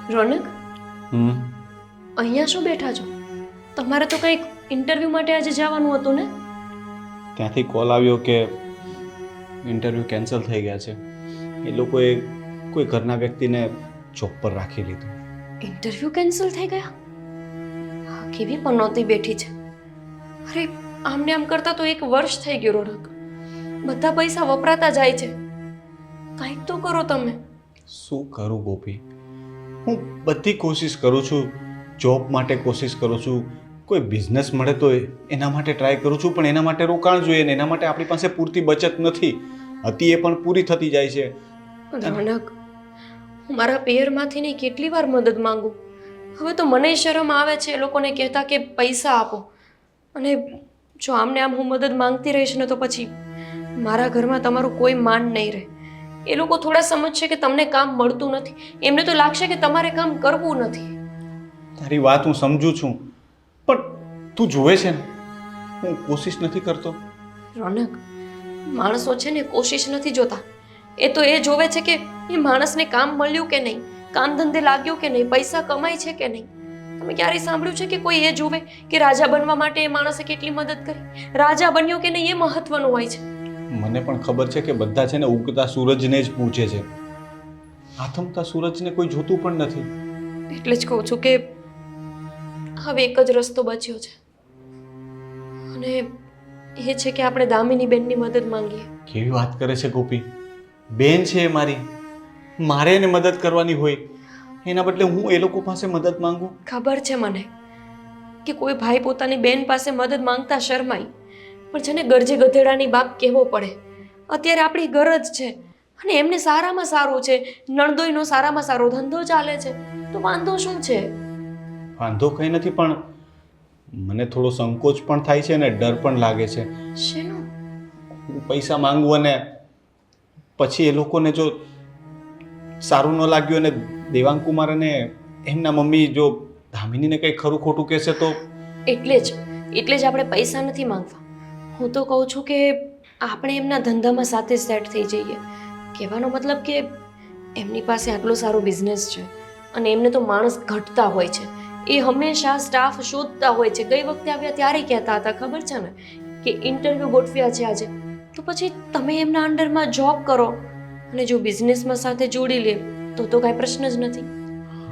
રોનક, હમ અહીંયા શું બેઠા છો? તમારે તો કંઈક ઇન્ટરવ્યૂ માટે આજે જવાનું હતું ને? ત્યાંથી કોલ આવ્યો કે ઇન્ટરવ્યૂ કેન્સલ થઈ ગયા છે. એ લોકોએ કોઈ ઘરના વ્યક્તિને જોબ પર રાખી લીધું. ઇન્ટરવ્યૂ કેન્સલ થઈ ગયા? હા, કેવી પનોતી બેઠી છે. અરે, આમને આમ કરતા તો 1 વર્ષ થઈ ગયું રોનક. બધા પૈસા વપરાતા જાય છે. કંઈક તો કરો તમે. શું કરું ગોપી? હું બધી કોશિશ કરું છું, જોબ માટે કોશિશ કરું છું, કોઈ બિઝનેસ મળે તો એના માટે ટ્રાય કરું છું, પણ એના માટે રોકાણ જોઈએ ને એના માટે આપણી પાસે પૂરતી બચત નથી. હતી એ પણ પૂરી થતી જાય છે. રોનક, હું મારા પિયરમાંથી કેટલી વાર મદદ માંગુ. હવે તો મને શરમ આવે છે એ લોકોને કહેતા કે પૈસા આપો. અને જો આમને આમ હું મદદ માંગતી રહીશ ને તો પછી મારા ઘરમાં તમારું કોઈ માન નહીં રહે. એ લોકો થોડા સમજશે કે તમને કામ મળતું નથી. એમને તો લાગશે કે તમારે કામ કરવું નથી. તારી વાત હું સમજુ છું, પણ તું જોવે છે ને હું કોશિશ નથી કરતો. રોનક, માણસો છે ને કોશિશ નથી જોતા. એ તો એ જોવે છે કે એ માણસને કામ મળ્યું કે નહીં, કામ ધંધે લાગ્યું કે નહીં, પૈસા કમાય છે કે નહીં. તમે ક્યારેય સાંભળ્યું છે કે કોઈ એ જોવે કે રાજા બનવા માટે એ માણસે કેટલી મદદ કરી? રાજા બન્યો કે નહીં એ મહત્વનું હોય છે. મને પણ ખબર છે કે બધા છે ને ઉગતા સૂરજને જ પૂછે છે, આથમતા સૂરજને કોઈ જોતું પણ નથી. એટલે જ કહું છું કે હવે એક જ રસ્તો બચ્યો છે, અને એ છે કે આપણે દામિની બેનની મદદ માંગીએ. કેવી વાત કરે છે ગોપી? બેન છે એ મારી, મારે એને મદદ કરવાની હોય, એના બદલે હું એ લોકો પાસે મદદ માંગુ? ખબર છે મને કે કોઈ ભાઈ પોતાની બેન પાસે મદદ માંગતા શરમાય, પણ છે ને ગરજે ગધેડાની બાપ કહેવો પડે. અત્યારે આપણી ગરજ છે, અને એમને સારામાં સારું છે, નણદોઈનો સારામાં સારો ધંધો ચાલે છે, તો વાંધો શું છે? વાંધો કંઈ નથી, પણ મને થોડો સંકોચ પણ થાય છે અને ડર પણ લાગે છે. શેનો? હું પૈસા માંગુ અને પછી એ લોકોને જો સારું ન લાગ્યું અને દેવાંગ કુમાર અને એમના મમ્મી જો ધામિનીને કંઈ ખરું ખોટું કહેશે તો? એટલે જ આપણે પૈસા નથી માંગવા. હું તો કહું છું કે આપણે એમના ધંધામાં સાથે સેટ થઈ જઈએ. કહેવાનો મતલબ કે એમની પાસે આટલો સારો બિઝનેસ છે, અને એમને તો માણસ ઘટતા હોય છે. એ હંમેશા સ્ટાફ શોધતા હોય છે. ગઈ વખતે આવ્યા ત્યારે કહેતા હતા, ખબર છે ને, કે ઇન્ટરવ્યૂ ગોઠવ્યા છે આજે. તો પછી તમે એમના અંડરમાં જોબ કરો અને જો બિઝનેસમાં સાથે જોડી લે તો કાંઈ પ્રશ્ન જ નથી.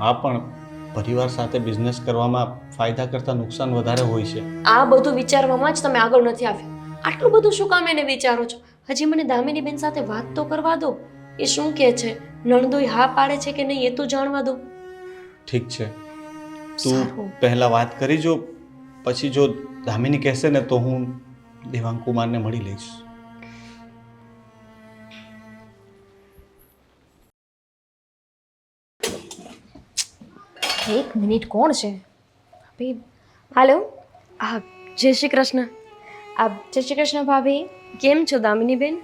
હા, પણ પરિવાર સાથે બિઝનેસ કરવામાં ફાયદા કરતાં નુકસાન વધારે હોય છે. આ બધું વિચારવામાં જ તમે આગળ નથી આવ્યા. આટલું બધું શું કામ એને વિચારો છો? હજી મને દામિની બેન સાથે વાત તો કરવા દો. એ શું કહે છે, નણદોઈ હા પાડે છે કે નહીં એ તો જાણવા દો. ઠીક છે, તું સારું. પહેલાં વાત કરી જો, પછી જો દામિની કહેશે ને તો હું દેવાંગ કુમારને મળી લઈશ. એક મિનિટ, કોણ છે? હાલો. હા, જય શ્રી કૃષ્ણ. જય શ્રી કૃષ્ણ ભાભી. કેમ છો દામિની બેન?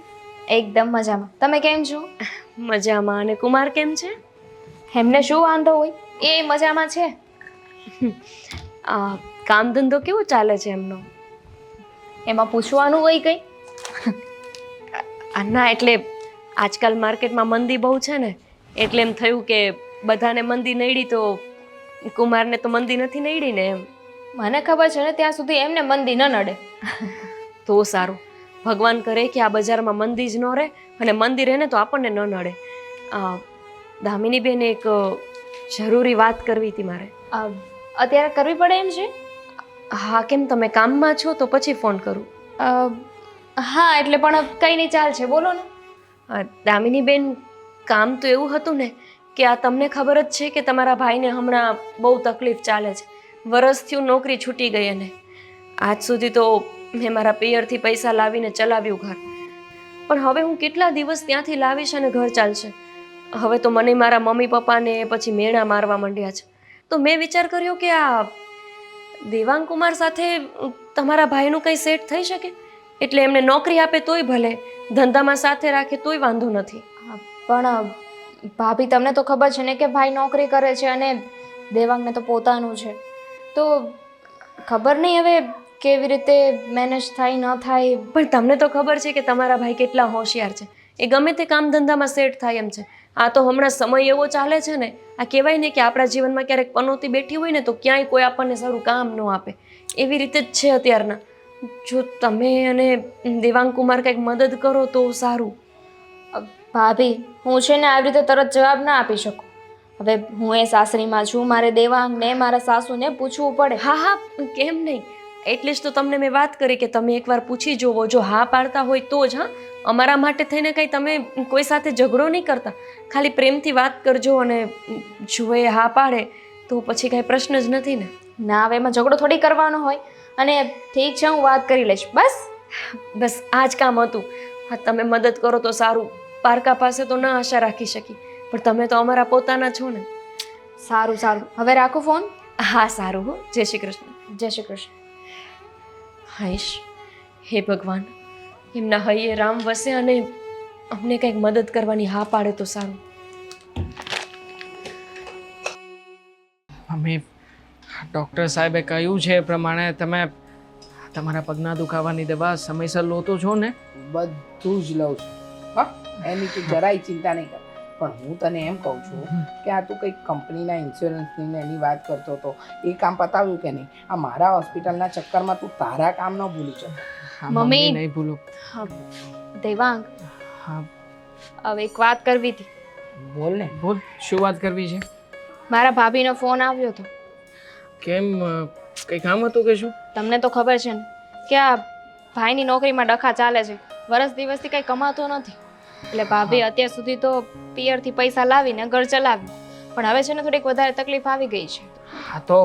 એકદમ મજામાં. તમે કેમ છો? મજામાં. અને કુમાર કેમ છે? એમને શું વાંધો હોય, એ મજામાં છે. કામ ધંધો કેવો ચાલે છે એમનો? એમાં પૂછવાનું હોય કંઈ? ના, એટલે આજકાલ માર્કેટમાં મંદી બહુ છે ને, એટલે એમ થયું કે બધાને મંદી નડી તો કુમારને તો મંદી નથી નડી ને એમ. મને ખબર છે ને ત્યાં સુધી એમને મંદી ન નડે. તો સારું. ભગવાન કરે કે આ બજારમાં મંદી જ ન રહે, અને મંદી રહે ને તો આપણને ન નડે. દામિની બેન, એક જરૂરી વાત કરવી હતી મારે. અત્યારે કરવી પડે એમ છે? હા, કેમ તમે કામમાં છો તો પછી ફોન કરું? હા, એટલે પણ કંઈ નહીં, ચાલશે, બોલો ને. દામિની બેન, કામ તો એવું હતું ને કે આ તમને ખબર જ છે કે તમારા ભાઈને હમણાં બહુ તકલીફ ચાલે છે. વરસથી નોકરી છૂટી ગઈ, અને આજ સુધી તો મેં મારા પિયરથી પૈસા લાવીને ચલાવ્યું ઘર. પણ હવે હું કેટલા દિવસ ત્યાંથી લાવીશ અને ઘર ચાલશે? હવે તો મને મારા મમ્મી પપ્પાને પછી મેણા મારવા માંડ્યા છે. તો મેં વિચાર કર્યો કે આ દેવાંગ કુમાર સાથે તમારા ભાઈનું કંઈ સેટ થઈ શકે. એટલે એમને નોકરી આપે તોય ભલે, ધંધામાં સાથે રાખે તોય વાંધો નથી. પણ ભાભી, તમને તો ખબર છે ને કે ભાઈ નોકરી કરે છે અને દેવાંગને તો પોતાનું છે. તો ખબર નહીં હવે કેવી રીતે મેનેજ થાય ન થાય. પણ તમને તો ખબર છે કે તમારા ભાઈ કેટલા હોશિયાર છે. એ ગમે તે કામ ધંધામાં સેટ થાય એમ છે. આ તો હમણાં સમય એવો ચાલે છે ને, આ કહેવાય ને કે આપણા જીવનમાં ક્યારેક પનોતી બેઠી હોય ને તો ક્યાંય કોઈ આપણને સારું કામ ન આપે, એવી રીતે જ છે અત્યારના. જો તમે અને દેવાંગ કુમાર કંઈક મદદ કરો તો સારું. ભાભી હું છે ને આવી રીતે તરત જવાબ ના આપી શકું. હવે હું એ સાસરીમાં છું, મારે દેવાંગને મારા સાસુને પૂછવું પડે. હા હા, કેમ નહીં, એટલે જ તો તમને મેં વાત કરી કે તમે એકવાર પૂછી જુઓ. જો હા પાડતા હોય તો જ. હા, અમારા માટે થઈને કંઈ તમે કોઈ સાથે ઝઘડો નહીં કરતા, ખાલી પ્રેમથી વાત કરજો, અને જો એ હા પાડે તો પછી કાંઈ પ્રશ્ન જ નથી ને. ના, હવે એમાં ઝઘડો થોડી કરવાનો હોય. અને ઠીક છે, હું વાત કરી લઈશ. બસ આ જ કામ હતું. હા, તમે મદદ કરો તો સારું. પારકા પાસે તો ના આશા રાખી શકી, પણ તમે તો અમારા પોતાના છો ને. સારું સારું, હવે રાખો ફોન. હા સારું. હો, જય શ્રી કૃષ્ણ. જય શ્રી કૃષ્ણ. હૈશ, હે ભગવાન, એમના હૈયે રામ વસે અને અમને કંઈક મદદ કરવાની હા પાડે તો સારું. મમ્મી, ડૉક્ટર સાહેબે કહ્યું છે એ પ્રમાણે તમે તમારા પગના દુખાવાની દવા સમયસર લો તો છો ને? બધું જ લઉં છું. હા, એની તું જરાય ચિંતા નહીં કર. પણ હું તને એમ કહું છું કે આ તું કંઈક કંપનીના ઇન્સ્યોરન્સની ને એની વાત કરતો હતો, એ કામ પતાવ્યું કે નહીં? આ મારા હોસ્પિટલના ચક્કરમાં તું તારા કામ ન ભૂલી શકે. હા, મમ્મી. નહીં ભૂલો. દેવાંગ, હા, હવે એક વાત કરવી હતી. બોલ ને. બોલ, શું વાત કરવી છે? મારા ભાભીનો ફોન આવ્યો હતો. કેમ, કંઈ કામ હતું કે શું? તમને તો ખબર છે ને કે આ ભાઈની નોકરીમાં ડખા ચાલે છે. વરસ દિવસથી કંઈ કમાતો નથી, એટલે ભાભી અત્યાર સુધી તો પિયરથી પૈસા લાવીને ઘર ચલાવ્યું, પણ હવે છે ને થોડીક વધારે તકલીફ આવી ગઈ છે. હા, તો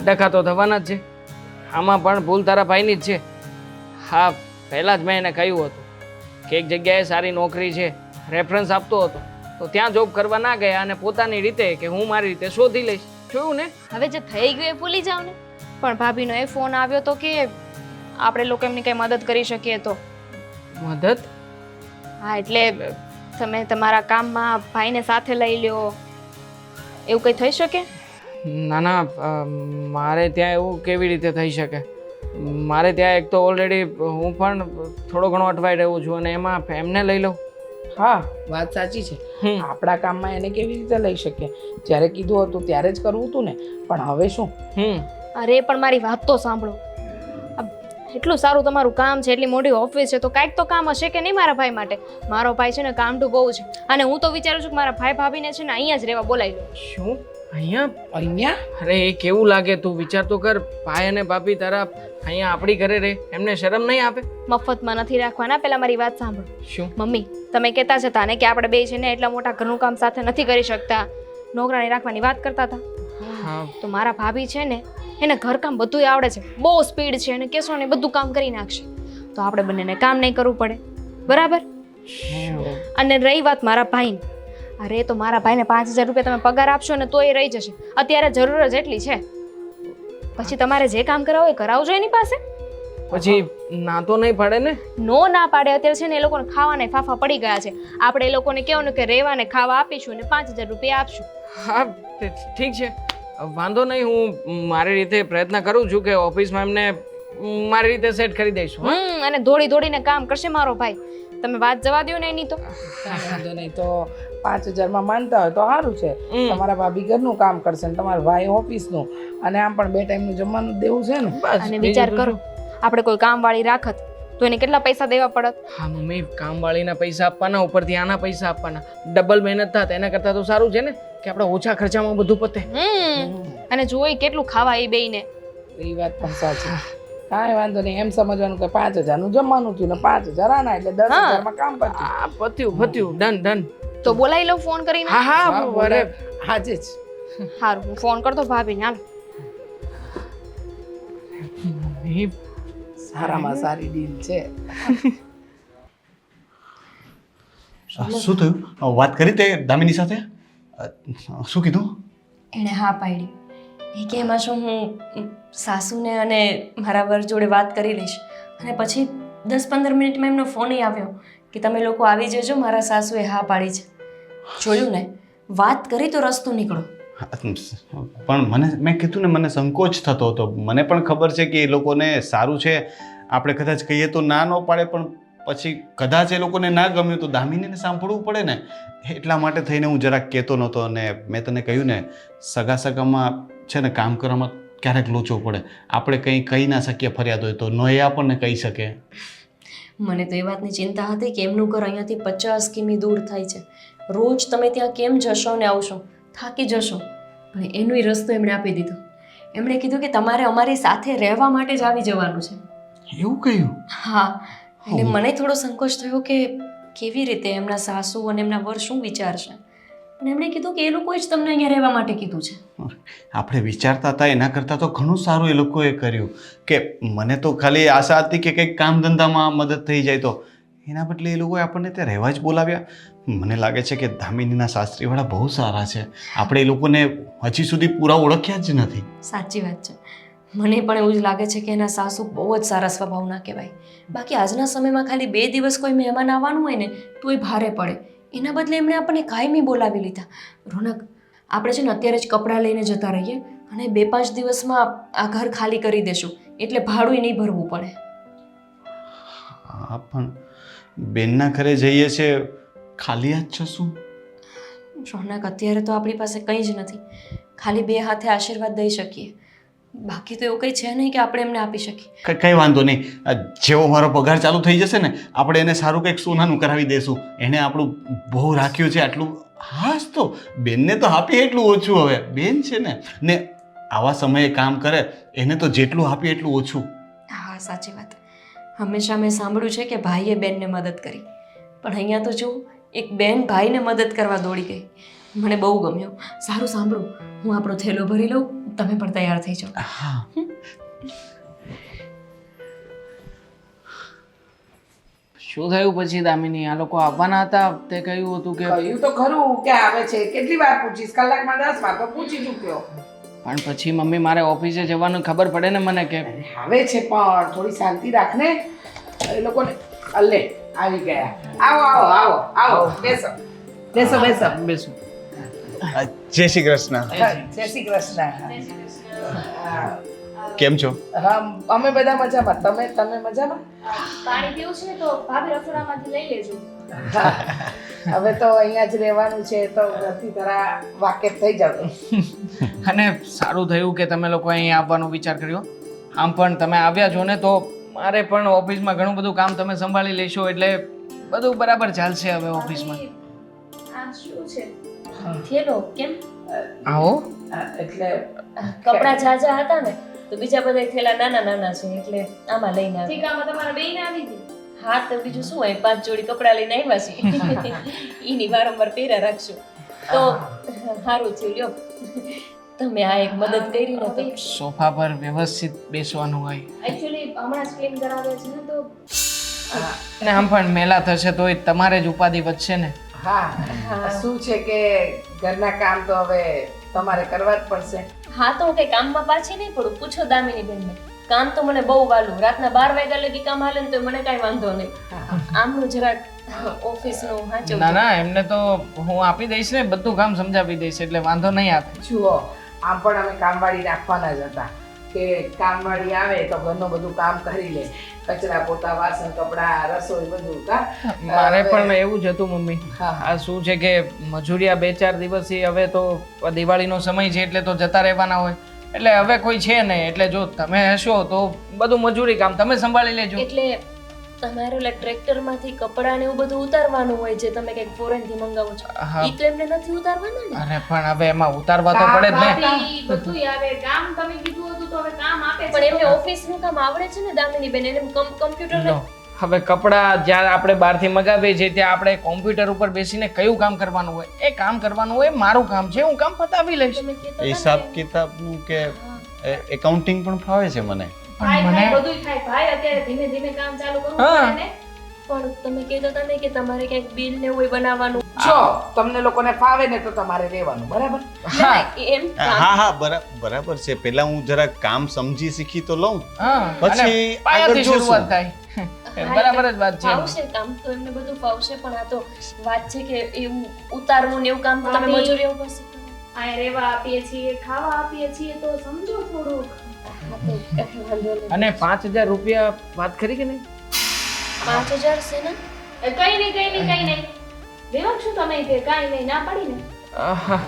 ડખા તો થવાના જ છે. આમાં પણ ભૂલ તારા ભાઈની જ છે. હા, પહેલાં જ મેં એને કહ્યું હતું કે એક જગ્યાએ સારી નોકરી છે, રેફરન્સ આપતો હતો, તો ત્યાં જોબ કરવા ના ગયા અને પોતાની રીતે કે હું મારી રીતે શોધી લઈશ. જોયું ને? હવે જે થઈ ગયું એ ભૂલી જાવ ને. પણ ભાભીનો એ ફોન આવ્યો તો કે આપણે લોકો એમની કંઈ મદદ કરી શકીએ તો. મદદ? હા, એટલે તમે તમારા કામમાં ભાઈને સાથે લઈ લ્યો, એવું કંઈ થઈ શકે? ના ના, મારે ત્યાં એવું કેવી રીતે થઈ શકે? મારે ત્યાં એક તો ઓલરેડી હું પણ થોડો ઘણો અટવાઈ રહ્યો છું, અને એમાં એમને લઈ લઉં? હા, વાત સાચી છે. આપણા કામમાં એને કેવી રીતે લઈ શકીએ? જ્યારે કીધું હતું ત્યારે જ કરવું હતું ને. પણ હવે શું? અરે પણ મારી વાત તો સાંભળો. એટલું સારું તમારું કામ છે, એટલી મોટી ઓફિસ છે, તો કાંઈક તો કામ હશે કે નહીં મારા ભાઈ માટે? મારો ભાઈ છે ને કામઠું બહુ છે, અને હું તો વિચારું છું કે મારા ભાઈ ભાભીને છે ને અહીંયા જ રહેવા બોલાવી લો. શું? અહીંયા? અહીંયા? અરે એ કેવું લાગે? તું વિચાર તો કર. ભાઈ અને ભાભી તારા અહીંયા આપણી ઘરે રહે, એમને શરમ નહીં આપે? મફતમાં નથી રાખવાના. પહેલા મારી વાત સાંભળો. શું? મમ્મી, તમે કહેતા હતા ને કે આપણે બે છે ને એટલા મોટા ઘરનું કામ સાથે નથી કરી શકતા, નોકરાણી રાખવાની વાત કરતા હતા. હા, તો મારા ભાભી છે ને એને ઘરકામ બધું આવડે છે, બહુ સ્પીડ છે, અને કહેશો ને બધું કામ કરી નાખશે. તો આપણે બંનેને કામ નહીં કરવું પડે, બરાબર? અને રહી વાત મારા ભાઈની, અરે તો મારા ભાઈને 5,000 રૂપિયા તમે પગાર આપશો ને તો એ રહી જશે. અત્યારે જરૂર જ એટલી છે. પછી તમારે જે કામ કરાવો એ કરાવજો એની પાસે. પછી ના તો નહીં પડે ને? નો ના પાડે. અત્યારે છે ને એ લોકોને ખાવાના ફાફા પડી ગયા છે. આપણે એ લોકોને કહેવાનું કે રહેવાને ખાવા આપીશું ને 5,000 રૂપિયા આપશું. હા, ઠીક છે, વાંધો નહીં. હું મારી રીતે પ્રયત્ન કરું છું કે ઓફિસમાં એમને મારી રીતે સેટ કરી દઈશું. અને દોડી દોડીને કામ કરશે મારો ભાઈ. તમે વાત જવા દો ને એની તો. વાંધો નહીં, તો 5,000માં માનતા હોય તો સારું છે. તમારા ભાભી ઘરનું કામ કરશે ને તમારા ભાઈ ઓફિસનું, અને આમ પણ 2 ટાઈમનું જમવાનું દેવું છે ને. અને વિચાર કરો, આપણે કોઈ કામવાળી રાખત તો એને કેટલા પૈસા દેવા પડત? હા મમ્મી, કામવાળીના પૈસા આપવાના, ઉપરથી આના પૈસા આપવાના, ડબલ મહેનત થાત. એના કરતાં તો સારું છે ને કે આપણે ઓછા ખર્ચામાં બધું પતે. અને જોઈ કેટલું ખાવા એ બેયને. એ વાત પણ સાચી. કાંઈ વાંધો નહીં, એમ સમજવાનું કે 5,000નું જમવાનું થયું ને 5,000 આના, એટલે 10,000માં કામ પત્યું. પત્યું, ડન. તો બોલાવી લઉં ફોન કરીને. હા, અરે આજે જ. સારું, હું ફોન કરતો ભાભીને. હાલો. મમ્મી, સારામાં સારી ડીલ છે. શું થયું? વાત કરી તે દામિની સાથે? શું કીધું? એણે હા પાડી. એ કે એમાં શું, હું સાસુને અને મારા વર જોડે વાત કરી લઈશ. અને પછી 10-15 મિનિટમાં એમનો ફોન આવ્યો કે તમે લોકો આવી જજો, મારા સાસુએ હા પાડી છે. જોયું ને, વાત કરી તો રસ્તો નીકળો. પણ મેં કીધું ને, મને સંકોચ થતો હતો. મને પણ ખબર છે કે એ લોકોને સારું છે, આપણે કદાચ કહીએ તો ના ન પાડે, પણ પછી કદાચ એ લોકોને ના ગમ્યું તો દામિનીને સાંભળવું પડે ને, એટલા માટે થઈને હું જરાક કહેતો નહોતો. અને મેં તને કહ્યું ને, સગા સગામાં છે ને કામ કરવામાં ક્યારેક લોચો પડે. આપણે કંઈ કહી ના શકીએ ફરિયાદ હોય તો, ન એ આપણને કહી શકે. મને તો એ વાતની ચિંતા હતી કે એમનું ઘર અહીંયાથી 50 કિમી દૂર થાય છે. રોજ તમે ત્યાં કેમ જશો ને આવશો, થાકી જશો. પણ એનો રસ્તો એમણે આપી દીધો. એમણે કીધું કે તમારે અમારી સાથે રહેવા માટે જ આવી જવાનું છે. એવું કહ્યું? હા, એટલે મને થોડો સંકોચ થયો કે કેવી રીતે એમના સાસુ અને એમના વર શું વિચારશે. અને એમણે કીધું કે એ લોકોએ જ તમને અહીંયા રહેવા માટે કીધું છે. આપણે વિચારતા હતા એના કરતાં તો ઘણું સારું એ લોકોએ કર્યું. કે મને તો ખાલી આશા હતી કે કંઈક કામ ધંધામાં મદદ થઈ જાય તો, એના બદલે એ લોકોએ આપણને ત્યાં રહેવા જ બોલાવ્યા. મને લાગે છે કે દામિનીના સાસરીવાળા બહુ સારા છે. આપણે એ લોકોને હજી સુધી પૂરા ઓળખ્યા જ નથી. સાચી વાત છે. મને પણ એવું જ લાગે છે કે એના સાસુ બહુ જ સારા સ્વભાવના કહેવાય. બાકી આજના સમયમાં ખાલી 2 દિવસ કોઈ મહેમાન આવવાનું હોય ને તોય ભારે પડે. એના બદલે એમણે આપણને કાયમી બોલાવી લીધા. રોનક, આપણે છે ને અત્યારે જ કપડાં લઈને જતા રહીએ અને 2-5 દિવસમાં આ ઘર ખાલી કરી દેશું, એટલે ભાડું નહીં ભરવું પડે. હા, પણ બેનના ઘરે જઈએ છે ખાલી હાથ જશું? રોનક, અત્યારે તો આપણી પાસે કંઈ જ નથી. ખાલી 2 હાથે આશીર્વાદ દઈ શકીએ. બાકી તો એવું કંઈ છે નહીં કે આપણે એમને આપી શકીએ. કંઈ વાંધો નહીં. જેવો મારો પગાર ચાલુ થઈ જશે ને, આપણે એને સારું કંઈક સોનાનું કરાવી દઈશું. એને આપણું બહુ રાખ્યું છે આટલું. હા તો બેનને તો આપીએ એટલું ઓછું. હવે બેન છે ને આવા સમયે કામ કરે, એને તો જેટલું આપીએ એટલું ઓછું. હા, સાચી વાત. હંમેશા મેં સાંભળ્યું છે કે ભાઈએ બેનને મદદ કરી, પણ અહીંયા તો જો એક બેન ભાઈને મદદ કરવા દોડી ગઈ. મને બહુ ગમ્યું. સારું સાંભળો, હું આપણો થેલો ભરી લઉં, તમે પણ તૈયાર થઈ જાઓ. હા. શું થયું પછી દામિની? આ લોકો આવવાના હતા, તે કહ્યું હતું કે કહ્યું તો ખરું કે આવે છે. કેટલી વાર પૂછીશ? કલાકમાં 10 વાર તો પૂછી ચૂક્યો. પણ પછી મમ્મી મારે ઓફિસે જવાનું ખબર પડે ને મને કે આવે છે પણ થોડી શાંતિ રાખને. એ લોકોને અલ્લે આવી ગયા. આવો આવો આવો આવો, બેસો બેસો બેસો બેસું. જય શ્રી કૃષ્ણ. જય શ્રી કૃષ્ણ. કેમ છો? હા, અમે બધા મજામાં. તમે મજામાં? પાણી પીવું છે તો ભાભી રસોડામાંથી લઈ લેજો. હવે તો અહીંયા જ રહેવાનું છે તો ઘરથી જરા વાકેફ થઈ જાવ. અને સારું થયું કે તમે લોકો અહીં આવવાનો વિચાર કર્યો. આમ પણ તમે આવ્યા છો ને તો મારે પણ ઓફિસમાં ઘણું બધું કામ તમે સંભાળી લેશો, એટલે બધું બરાબર ચાલશે હવે ઓફિસમાં. આ શું છે? થેલો કેમ? આવો. એટલે કપડાં ઝાઝા હતા ને તો બીજા બધા થેલા નાના નાના છે, એટલે આમાં લઈને આવી. ઠીકામાં તમારા બેયને આવી ગઈ. હા, તો બીજું શું હોય, 5 જોડી કપડાં લઈને આવ્યા છે. એની વારંવાર પહેર્યા રાખશું તો સારું થયું. લ્યો, તમે આ એક મદદ કરી ને તો. સોફા પર વ્યવસ્થિત બેસવાનું હોય. એકચ્યુઅલી હમણાં જ ક્લીન કરાવ્યા છે ને તો અને આમ પણ મેલા થશે તોય તમારે જ ઉપાધિ વધશે ને. હા, શું છે કે ઘરના કામ તો હવે તમારે કરવા જ પડશે. હા, તો હું કઈ કામમાં પાછી નહીં પડું. પૂછો દામિની બેનને. કામ તો મને બહુ વાલું. રાતના 12 વાગ્યા લગી કામ હાલે ને તો મને કાંઈ વાંધો નહીં. આમનું જરાક ઓફિસનું હાચવું. ના ના, એમને તો હું આપી દઈશ ને, બધું કામ સમજાવી દઈશ, એટલે વાંધો નહીં આવે. જુઓ, આમ પણ અમે કામવાળી રાખવાના જ હતા કે કામવાળી આવે તો ઘરનું બધું કામ કરી લે. કચરા પોતા, વાસણ, કપડાં, રસોઈ બધું. મારે પણ એવું જ હતું મમ્મી. હા. આ શું છે કે મજૂરિયા 2-4 દિવસથી હવે તો દિવાળીનો સમય છે એટલે તો જતા રહેવાના હોય, એટલે હવે કોઈ છે નહીં. એટલે જો તમે હશો તો બધું મજૂરી કામ તમે સંભાળી લેજો. એટલે તમારે ઓલા ટ્રેક્ટરમાંથી કપડાં ને એવું બધું ઉતારવાનું હોય જે તમે કંઈક ફોરેનથી મંગાવો છો. હા. ઈ તો એમને નથી ઉતારવાના ને. અરે પણ હવે એમાં ઉતારવા તો પડે જ ને. ભાભી બધું આવે. કામ તમે કીધું હતું તો હવે કામ આપે છે. પણ એમને ઓફિસનું કામ આવડે છે ને દામિની બેન. એને કમ્પ્યુટર લો, હવે કપડાં જ્યારે આપણે બહારથી મગાવીએ છીએ ત્યાં આપણે કોમ્પ્યુટર ઉપર બેસીને કયું કામ કરવાનું હોય એ કામ કરવાનું હોય. મારું કામ છે, હું કામ પતાવી લઈશ. તમે કહેતા હતા ને હિસાબ કે- કિતાબનું કે એકાઉન્ટિંગ પણ ફાવે છે મને. થાય મને થાય બધું થાય. ભાઈ અત્યારે ધીમે ધીમે કામ ચાલુ કરવું હા. પડે ને. પણ તમે કહેતા હતા ને કે તમારે ક્યાંક બિલ ને એવું બનાવવાનું. જો તમને લોકોને ફાવે ને તો તમારે રહેવાનું, બરાબર? હા એમ હા હા, બરાબર છે. પહેલા હું જરા કામ સમજી શીખી તો લઉં, હા, પછી અને પાયાથી આગળ જોશું. શરૂઆત થાય. બરાબર જ વાત છે. ફાવશે કામ તો એમને બધું ફાવશે, પણ આ તો વાત છે કે એવું ઉતારવું ને એવું કામ તો તમે ભાભી. મજૂરી ઉપર શીખો. આ રહેવા આપીએ છીએ, ખાવા આપીએ છીએ તો સમજો થોડુંક. હા, તો કાંઈ વાંધો નહીં. અને 5000 રૂપિયા વાત કરી કે નહીં? 5,000 છે ને? કઈ નહીં દેવા શું તમે કે કાંઈ નહીં ના પડી ને આહા.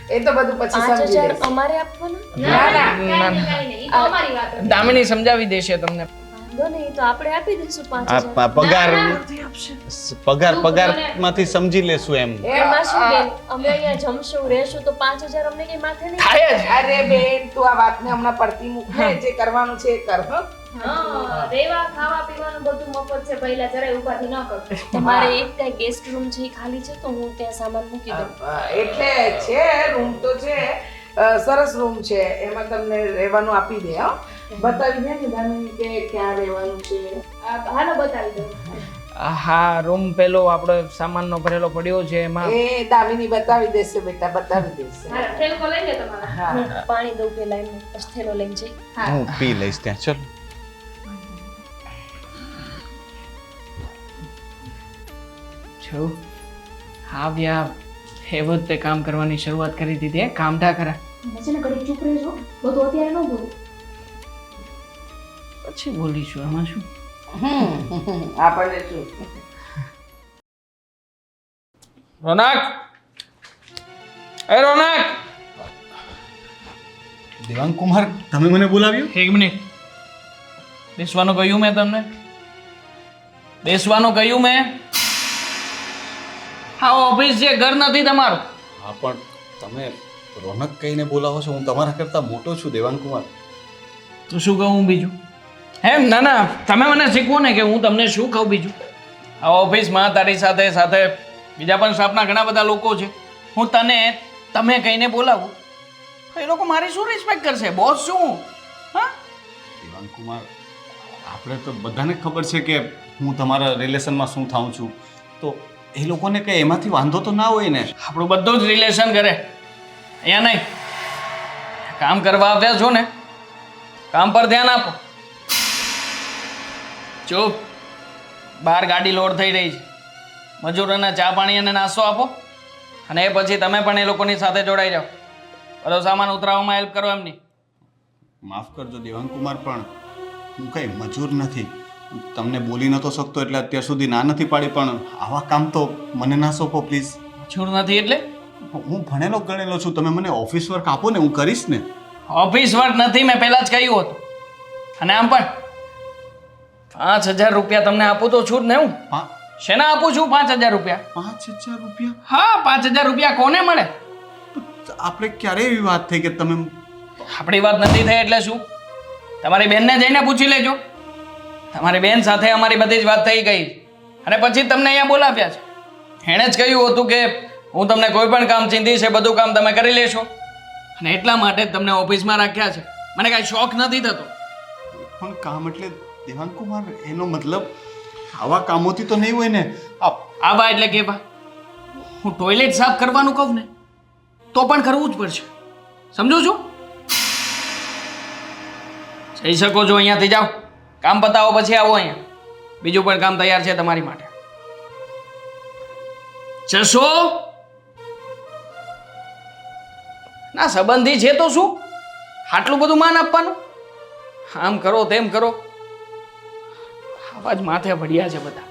એ તો બધું પછી સમજી 5,000 લઈશ. અમારે આપવાના? ના ના કાંઈ નહીં ઈ તો અમારી વાત હતી. દામિની સમજાવી દેશે તમને. વાંધો નહીં, તો આપણે આપી દઈશું આ 5,000. પગારમાંથી સમજી લેશું એમ. એમાં શું બેન, અમે અહીંયા જમશું રહેશું તો 5,000 અમને કઈ માથે નહીં. થાય જ. અરે બેન તું આ વાતને હમણાં પડતી મૂક ને, જે કરવાનું છે એ કર હો. હા રેવા ખાવા પીવાનું બધું મફત છે પહેલા જરાય ઉપાધિ ન કરો તમારે એક કઈ ગેસ્ટ રૂમ છે એ ખાલી છે તો હું ત્યાં સામાન મૂકી દઉં. એટલે છે રૂમ તો છે, સરસ રૂમ છે, એમાં તમને રહેવાનું આપી દે હો. બતાવી દે ને દામિની કે ક્યાં રહેવાનું છે. હાલો બતાવી દઉં હા રૂમ પેલો આપણો સામાનનો ભરેલો પડ્યો છે એમાં. એ દામિની બતાવી દેશે બેટા, બતાવી દેશે. હાલો થેલકો લઈ લે તમારા હા હું પાણી દઉં પેલા એમને, પછી થેલો લઈને જઈ. હું પી લઈશ ત્યાં. ચલો. જો આવ્યા એ વખતે કામ કરવાની શરૂઆત કરી દીધી હે કામઢા ખરા. પછી ને ઘડી ચૂપ રહેજો બધું અત્યારે ન બોલો પછી બોલીશું આમાં શું. આપણને શું. રોનક એ રોનક દેવાંગ કુમાર, તમે મને બોલાવ્યું? એક મિનિટ બેસવાનું કહ્યું મેં તમને? બેસવાનું કહ્યું મેં? હા ઓફિસ છે, ઘર નથી તમારું. હા પણ તમે રોનક કહીને બોલાવો છો. હું તમારા કરતાં મોટો છું દેવાંગ કુમાર. તો શું કહું બીજું? એમ ના ના તમે મને શીખવો ને કે હું તમને શું કહું બીજું. આ ઓફિસમાં તારી સાથે સાથે બીજા પણ સ્ટાફના ઘણા બધા લોકો છે. હું તને તમે કહીને બોલાવું તો એ લોકો મારી શું રિસ્પેક્ટ કરશે? બોસ શું હું? હા દેવાંગ કુમાર, આપણે તો બધાને ખબર છે કે હું તમારા રિલેશનમાં શું થાઉં છું, તો એ લોકોને કંઈ એમાંથી વાંધો તો ના હોય ને. આપણું બધું જ રિલેશન કરે અહીંયા નહીં. કામ કરવા આવ્યા છો ને, કામ પર ધ્યાન આપો. ચૂપ. બહાર ગાડી લોડ થઈ રહી છે, મજૂરોને ચા પાણી અને નાસ્તો આપો અને એ પછી તમે પણ એ લોકોની સાથે જોડાઈ જાઓ. બધો સામાન ઉતરાવવામાં હેલ્પ કરો એમની. માફ કરજો દેવાંગ કુમાર, પણ હું કંઈ મજૂર નથી. તમને બોલી નતો શકતો એટલે અત્યાર સુધી ના નથી પાડી, પણ આવા કામ તો મને ના સોંપો પ્લીઝ. મજૂર નથી એટલે હું ભણેલો ગણેલો છું. તમે મને ઓફિસ વર્ક આપો ને, હું કરીશ ને. ઓફિસ વર્ક નથી, મેં પહેલાં જ કહ્યું હતું. અને આમ પણ 5,000 રૂપિયા તમને આપું તો છું જ ને હું. શેના આપું છું 5,000 રૂપિયા? 5,000 રૂપિયા? હા 5,000 રૂપિયા કોને મળે? આપણે ક્યારે એવી વાત થઈ કે તમે... આપણી વાત નથી થઈ એટલે શું? તમારી બેનને જઈને પૂછી લેજો. તમારી બેન સાથે અમારી બધી જ વાત થઈ ગઈ અને પછી તમને અહીંયા બોલાવ્યા છે. એણે જ કહ્યું હતું કે હું તમને કોઈ પણ કામ ચીંધીશ એ બધું કામ તમે કરી લેશો અને એટલા માટે જ તમને ઓફિસમાં રાખ્યા છે. મને કાંઈ શોખ નથી થતો. પણ કામ એટલે દેવાંગ કુમાર, એનો મતલબ આવા કામોથી તો નહીં હોય ને. આવા એટલે કેવા? હું ટોયલેટ સાફ કરવાનું કહું ને તો પણ કરવું જ પડશે, સમજો છો? જઈ શકો છો, અહીંયાથી જાઓ, કામ પતાવો પછી આવો અહીંયા. બીજું પણ કામ તૈયાર છે તમારી માટે. જશો ના સંબંધી છે તો શું આટલું બધું માન આપવાનું? આમ કરો તેમ કરો, આવા જ માથે પડ્યા છે બધા.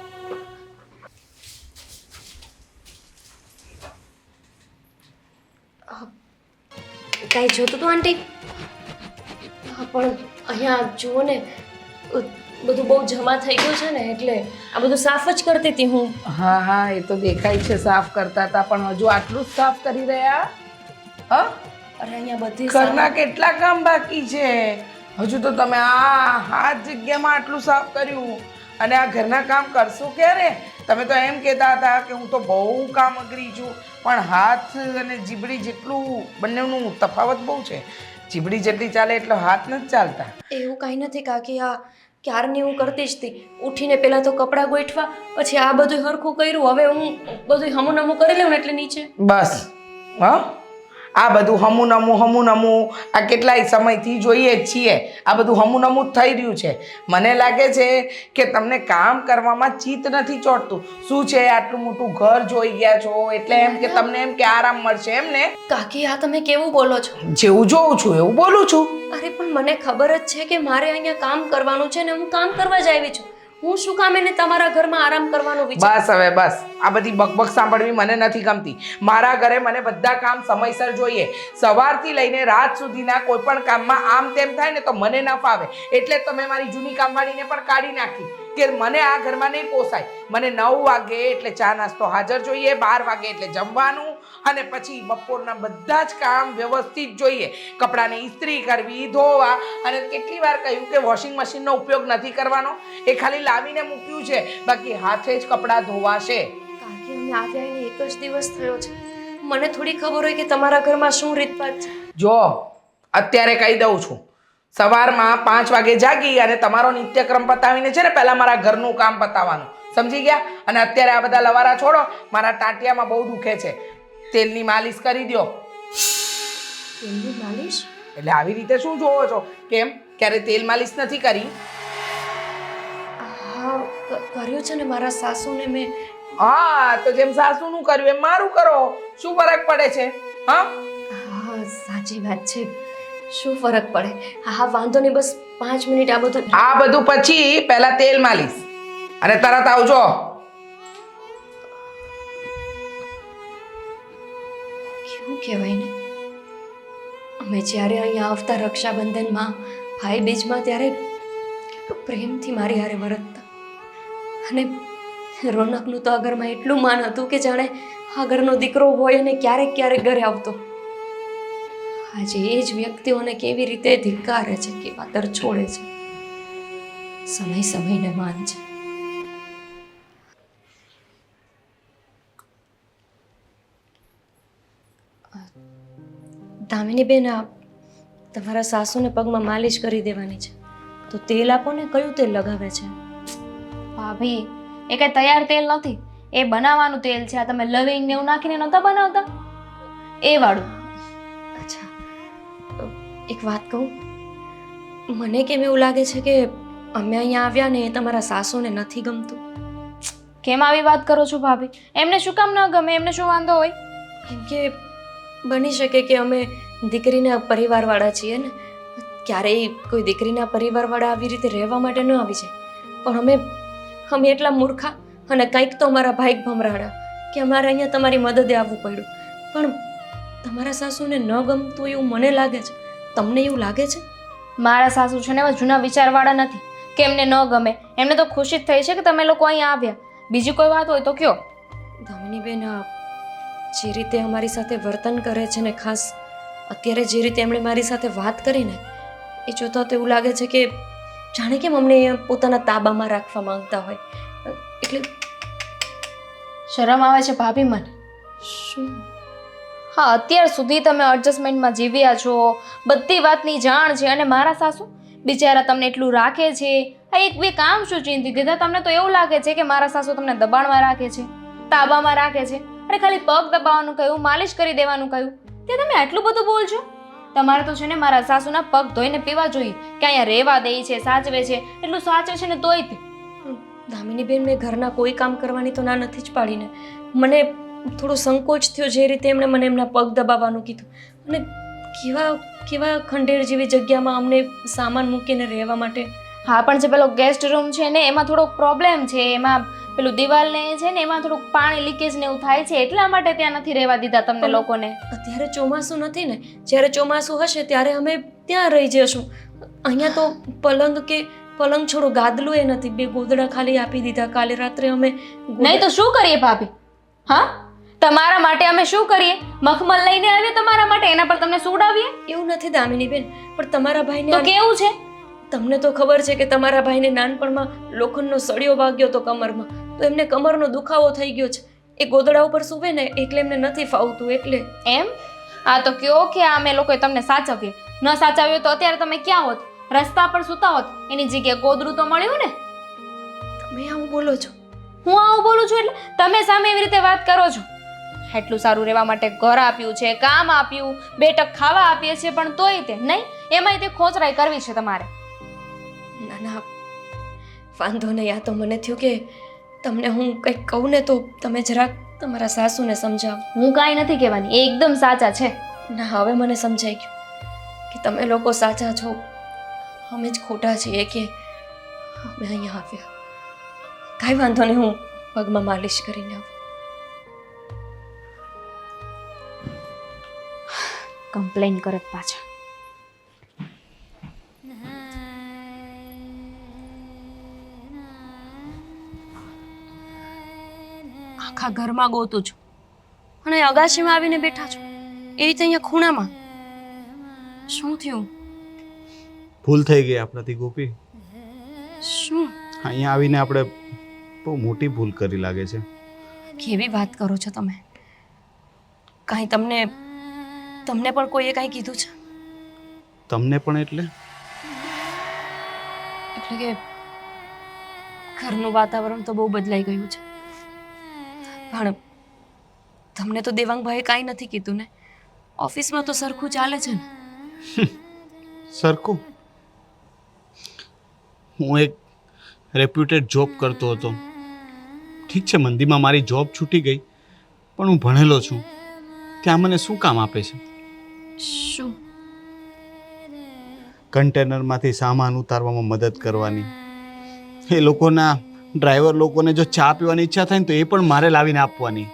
કાંઈ જોતું હતું આંટી? હા પણ અહીંયા જુઓ ને, બધું બહુ જમા થઈ ગયું છે ને, એટલે આ બધું સાફ જ કરતી હતી હું. હા હા એ તો દેખાય છે સાફ કરતા હતા, પણ હજુ આટલું જ સાફ કરી રહ્યા? હા અરે અહીંયા બધી ઘરના કેટલા કામ બાકી છે? હજુ તો તમે આ જગ્યામાં આટલું સાફ કર્યું અને આ ઘરના કામ કરશો ક્યારે? તમે તો એમ કહેતા હતા કે હું તો બહુ કામ અઘરી છું, પણ હાથ અને જીબડી જેટલું બંનેનું તફાવત બહુ છે. જીબડી જેટલી ચાલે એટલો હાથ નથી ચાલતા. એવું કાંઈ નથી કાકી, આ ક્યારની હું કરતી જ હતી. ઉઠીને પહેલાં તો કપડાં ગોઠવા, પછી આ બધું હરખું કર્યું. હવે હું બધું હમું કરી લઉં ને એટલે નીચે બસ હા, આ બધું હમું નમું આ કેટલાય સમયથી જોઈએ જ છીએ. આ બધું હમું જ થઈ રહ્યું છે. મને લાગે છે કે તમને કામ કરવામાં ચિત્ત નથી ચોટતું. શું છે, આટલું મોટું ઘર જોઈ ગયા છો એટલે એમ કે તમને એમ કે આરામ મળશે એમ ને? કાકી આ તમે કેવું બોલો છો? જેવું જોઉં છું એવું બોલું છું. અરે પણ મને ખબર જ છે કે મારે અહીંયા કામ કરવાનું છે ને હું કામ કરવા જ આવી છું. હું શું કામ એને તમારા ઘરમાં આરામ કરવાનો વિચાર? બસ હવે બસ, આ બધી બકબક સાંભળવી મને નથી ગમતી. મારા ઘરે મને બધા કામ સમયસર જોઈએ. સવારથી લઈને રાત સુધીના કોઈ પણ કામમાં આમ તેમ થાય ને તો મને ન ફાવે. એટલે જ તમે મારી જૂની કામવાળીને પણ કાઢી નાખી કે મને આ ઘરમાં નહીં પોસાય. મને 9 વાગે એટલે ચા નાસ્તો હાજર જોઈએ, 12 વાગે એટલે જમવાનું, અને પછી બપોરના બધા જ કામ વ્યવસ્થિત જોઈએ. કપડાને ઇસ્ત્રી કરવી, ધોવા, અને કેટલી વાર કહ્યું કે વોશિંગ મશીનનો ઉપયોગ નથી કરવાનો. એ ખાલી લાવીને મૂક્યું છે, બાકી હાથે જ કપડાં ધોવાશે. કાકી અમે આવ્યા એને એક જ દિવસ થયો છે. મને થોડી ખબર હોય કે તમારા ઘરમાં શું રીતપાત છે. જો અત્યારે કહી દઉં છું, સવારમાં 5 વાગે જાગી અને તમારો નિત્યક્રમ પતાવીને છે ને પહેલા મારા ઘરનું કામ પતાવવાનું, સમજી ગયા? અને અત્યારે આ બધા લવારા છોડો, મારા ટાંટિયામાં બહુ દુખે છે, તેલની માલિશ કરી દો. તેલની માલિશ? એટલે આવી રીતે શું જોવો છો? કેમ, ક્યારે તેલ માલિશ નથી કરી? હા કર્યું છે ને મારા સાસુને મેં. હા, તો જેમ સાસુનું કર્યું એમ મારું કરો, શું ફરક પડે છે? હા હા સાચી વાત છે, શું ફરક પડે? હા વાંધો નહીં, બસ 5 મિનિટ આ બધું પછી પહેલા તેલ માલિશ અને તરત આવજો. કેવું કહેવાય ને, અમે જ્યારે અહીંયા આવતા રક્ષાબંધનમાં, ભાઈ બીજમાં, ત્યારે કેટલું પ્રેમથી મારી હારે વર્તતા. અને રોનકનું તો આ ઘરમાં એટલું માન હતું કે જાણે આ ઘરનો દીકરો હોય અને ક્યારેક ક્યારેક ઘરે આવતો. આજે એ જ વ્યક્તિઓને કેવી રીતે ધિક્કારે છે, કેવા દર છોડે છે. સમય સમયને માન છે. દામિનીબેન, તમારા સાસુને પગમાં માલિશ કરી દેવાની છે, તો તેલ આપો ને. કયું તેલ લગાવે છે? ભાભી, એ કઈ તૈયાર તેલ નથી, એ બનાવવાનું તેલ છે. આ તમે લવિંગ ને એવું નાખીને નહોતા બનાવતા એ વાળું. અચ્છા, એક વાત કહું, મને કેમ એવું લાગે છે કે અમે અહીંયા આવ્યા ને એ તમારા સાસુને નથી ગમતું. કેમ આવી વાત કરો છો ભાભી? એમને શું કામ ન ગમે? એમને શું વાંધો હોય? કેમ કે બની શકે કે અમે દીકરીના પરિવારવાળા છીએ ને, ક્યારેય કોઈ દીકરીના પરિવારવાળા આવી રીતે રહેવા માટે ન આવી જાય. પણ અમે એટલા મૂર્ખા અને કંઈક તો અમારા ભાઈ ભમરાડા કે અમારે અહીંયા તમારી મદદે આવવું પડ્યું. પણ તમારા સાસુને ન ગમતું એવું મને લાગે છે. તમને એવું લાગે છે? મારા સાસુ છે ને એવા જૂના વિચારવાળા નથી કે એમને ન ગમે. એમને તો ખુશી જ થઈ છે કે તમે લોકો અહીંયા આવ્યા. બીજી કોઈ વાત હોય તો કયો. દામિનીબેન, જે રીતે અમારી સાથે વર્તન કરે છે ને, ખાસ અત્યારે જે રીતે એમણે મારી સાથે વાત કરીને, એ જોતા તો એવું લાગે છે કે જાણે કેમ અમને પોતાના તાબામાં રાખવા માંગતા હોય. એટલે શરમ આવે છે ભાભી મને. શું? હા, અત્યાર સુધી તમે એડજસ્ટમેન્ટમાં જીવ્યા છો, બધી વાતની જાણ છે, અને મારા સાસુ બિચારા તમને એટલું રાખે છે. આ એક બે કામ શું ચીંધી દીધા? તમને તો એવું લાગે છે કે મારા સાસુ તમને દબાણમાં રાખે છે, તાબામાં રાખે છે. અરે ખાલી પગ દબાવવાનું કહ્યું, માલિશ કરી દેવાનું કહ્યું, તે તમે આટલું બધું બોલજો? તમારે તો છે ને મારા સાસુના પગ ધોઈને પીવા જોઈએ કે અહીંયા રહેવા દે છે, સાચવે છે. એટલું સાચવે છે ને તોય તે. દામિનીબેન, મેં ઘરના કોઈ કામ કરવાની તો ના નથી જ પાડીને. મને થોડો સંકોચ થયો જે રીતે એમણે મને એમના પગ દબાવવાનું કીધું. અને કેવા ખંડેર જેવી જગ્યામાં અમને સામાન મૂકીને રહેવા માટે. હા, પણ જે પેલો ગેસ્ટ રૂમ છે ને એમાં થોડોક પ્રોબ્લેમ છે. એમાં પેલું દિવાલને છે ને એમાં થોડુંક પાણી લીકેજ ને એવું થાય છે, એટલા માટે ત્યાં નથી રહેવા દીધા તમને લોકોને. અત્યારે ચોમાસું નથી ને, જ્યારે ચોમાસું હશે ત્યારે અમે ત્યાં રહી જશું. અહીંયા તો પલંગ છોડો, ગાદલું એ નથી, 2 ગોદડા ખાલી આપી દીધા. કાલે રાત્રે અમે નહીં તો શું કરીએ ભાભી? હા, તમારા માટે અમે શું કરીએ? મખમલ લઈને આવીએ તમારા માટે, એના પર તમને સુડાવીએ? એવું નથી દામિનીબેન, પણ તમારા તો ભાઈને કેવું છે? તમને તો ખબર છે કે તમારા ભાઈને નાનપણમાં લોખંડનો સળિયો વાગ્યો તો કમરમાં, તો એમને કમરનો દુખાવો થઈ ગયો છે. એ ગોદડા ઉપર સૂવે ને એટલે એમને નથી ફાવતું. એટલે એમ? આ તો કયો કે અમે લોકોએ તમને સાચવીએ. ન સાચવ્યો તો અત્યારે તમે ક્યાં હોત? રસ્તા પર સૂતા હોત. એની જગ્યાએ ગોદડું તો મળ્યું ને. તમે આવું બોલો છો? હું આવું બોલું છું એટલે તમે સામે એવી રીતે વાત કરો છો. એટલું સારું રહેવા માટે ઘર આપ્યું છે, કામ આપ્યું, 2 ટક ખાવા આપીએ છીએ, પણ તોય તે નહીં. એમાંય તે ખોચરાઈ કરવી છે તમારે. ના ના, વાંધો નહીં. આ તો મને થયું કે તમને હું કંઈક કહું ને તો તમે જરાક તમારા સાસુને સમજાવો. હું કાંઈ નથી કહેવાની, એ એકદમ સાચા છે. ના, હવે મને સમજાઈ ગયું કે તમે લોકો સાચા છો, અમે જ ખોટા છીએ કે અમે અહીંયા આવ્યા. કાંઈ વાંધો નહીં, હું પગમાં માલિશ કરીને આવું. કમ્પ્લેન કરે પાછા. આખા ઘરમાં ગોતું છું અને અગાશીમાં આવીને બેઠા છો, એ રીતે અહીંયા ખૂણામાં. શું થયું? ભૂલ થઈ ગઈ આપણાથી ગોપી. શું? અહીંયા આવીને આપણે બહુ મોટી ભૂલ કરી લાગે છે. કેવી વાત કરો છો તમે? કાંઈ તમને પણ કોઈએ કાંઈ કીધું છે? તમને પણ એટલે એટલે કે ઘરનું વાતાવરણ તો બહુ બદલાઈ ગયું છે, પણ તમને તો દેવાંગભાઈએ કાંઈ નથી કીધું ને? ઓફિસમાં તો સરખું ચાલે છે ને? સરખું? હું એક રેપ્યુટેડ જોબ કરતો હતો. ઠીક છે, મંદીમાં મારી જોબ છૂટી ગઈ, પણ હું ભણેલો છું. ત્યાં મને શું કામ આપે છે? શું? કન્ટેનરમાંથી સામાન ઉતારવામાં મદદ કરવાની. એ લોકોના ડ્રાઈવર લોકોને જો ચા પીવાની ઈચ્છા થાય ને તો એ પણ મારે લાવીને આપવાની.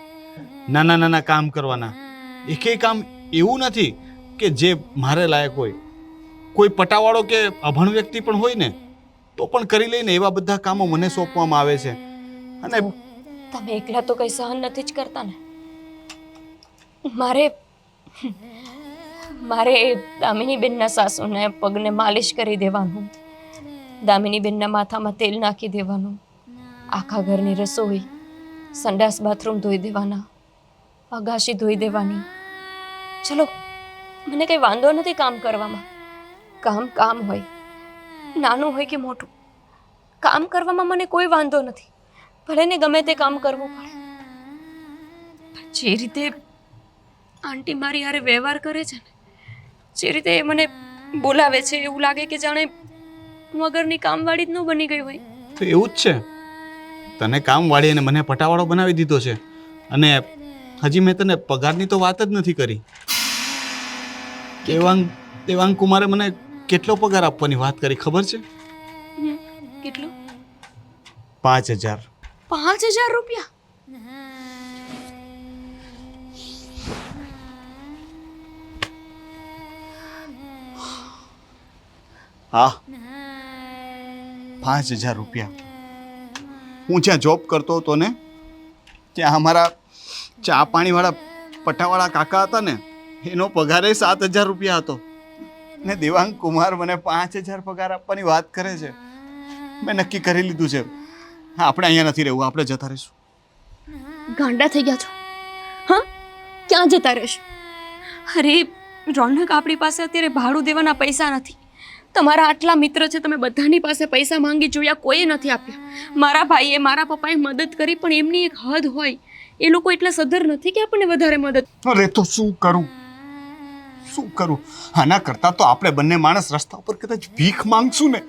નાના નાના કામ કરવાના. એકેય કામ એવું નથી કે જે મારે લાયક હોય. કોઈ પટાવાળો કે અભણ વ્યક્તિ પણ હોય ને તો પણ કરી લઈને એવા બધા કામો મને સોંપવામાં આવે છે. અને તમે એકલા તો કંઈ સહન નથી જ કરતા ને? મારે દામિનીબેનના સાસુને પગને માલિશ કરી દેવાનું, દામિનીબેનના માથામાં તેલ નાખી દેવાનું, આખા ઘરની રસોઈ, સંડાસ બાથરૂમ ધોઈ દેવાના, અગાશી ધોઈ દેવાની. ચલો, મને કંઈ વાંધો નથી કામ કરવામાં. કામ હોય, નાનું હોય કે મોટું, કામ કરવામાં મને કોઈ વાંધો નથી. ભલે ને ગમે તે કામ કરવું પડે. જે રીતે આંટી મારી હારે વ્યવહાર કરે છે ને, જે રીતે એ મને બોલાવે છે, એવું લાગે કે જાણે હું વગરની કામવાળી જ ન બની ગઈ હોય. તો એવું જ છે. તને કામવાળી અને મને પટાવાળો બનાવી દીધો છે. અને હજી મેં તને પગારની તો વાત જ નથી કરી. દેવાંગ કુમારે મને કેટલો પગાર આપવાની વાત કરી ખબર છે? કેટલું? 5,000. 5,000 રૂપિયા? હા, 5,000 રૂપિયા. હું જ્યાં જોબ કરતો હતો ને ત્યાં અમારા ચા પાણીવાળા પટાવાળા કાકા હતા ને, એનો પગાર 7,000 રૂપિયા હતો. ને દેવાંગ કુમાર મને 5,000 પગાર આપવાની વાત કરે છે. મેં નક્કી કરી લીધું છે, આપણે અહીંયા નથી રહેવું, આપણે જતા રહીશું. ગાંડા થઈ ગયા છો? હા, ક્યાં જતા રહેશો? અરે રોનક, આપણી પાસે અત્યારે ભાડું દેવાના પૈસા નથી. તમારા આટલા મિત્ર છે, તમે બધાની પાસે પૈસા માંગી જોયા, કોઈએ નથી આપ્યા. મારા ભાઈએ, મારા પપ્પાએ મદદ કરી, પણ એમની એક હદ હોય. એ લોકો એટલા સધર નથી કે આપણને વધારે મદદ. અરે તો શું કરું? આના કરતાં તો આપણે બંને માણસ રસ્તા ઉપર કદાચ ભીખ માંગશું ને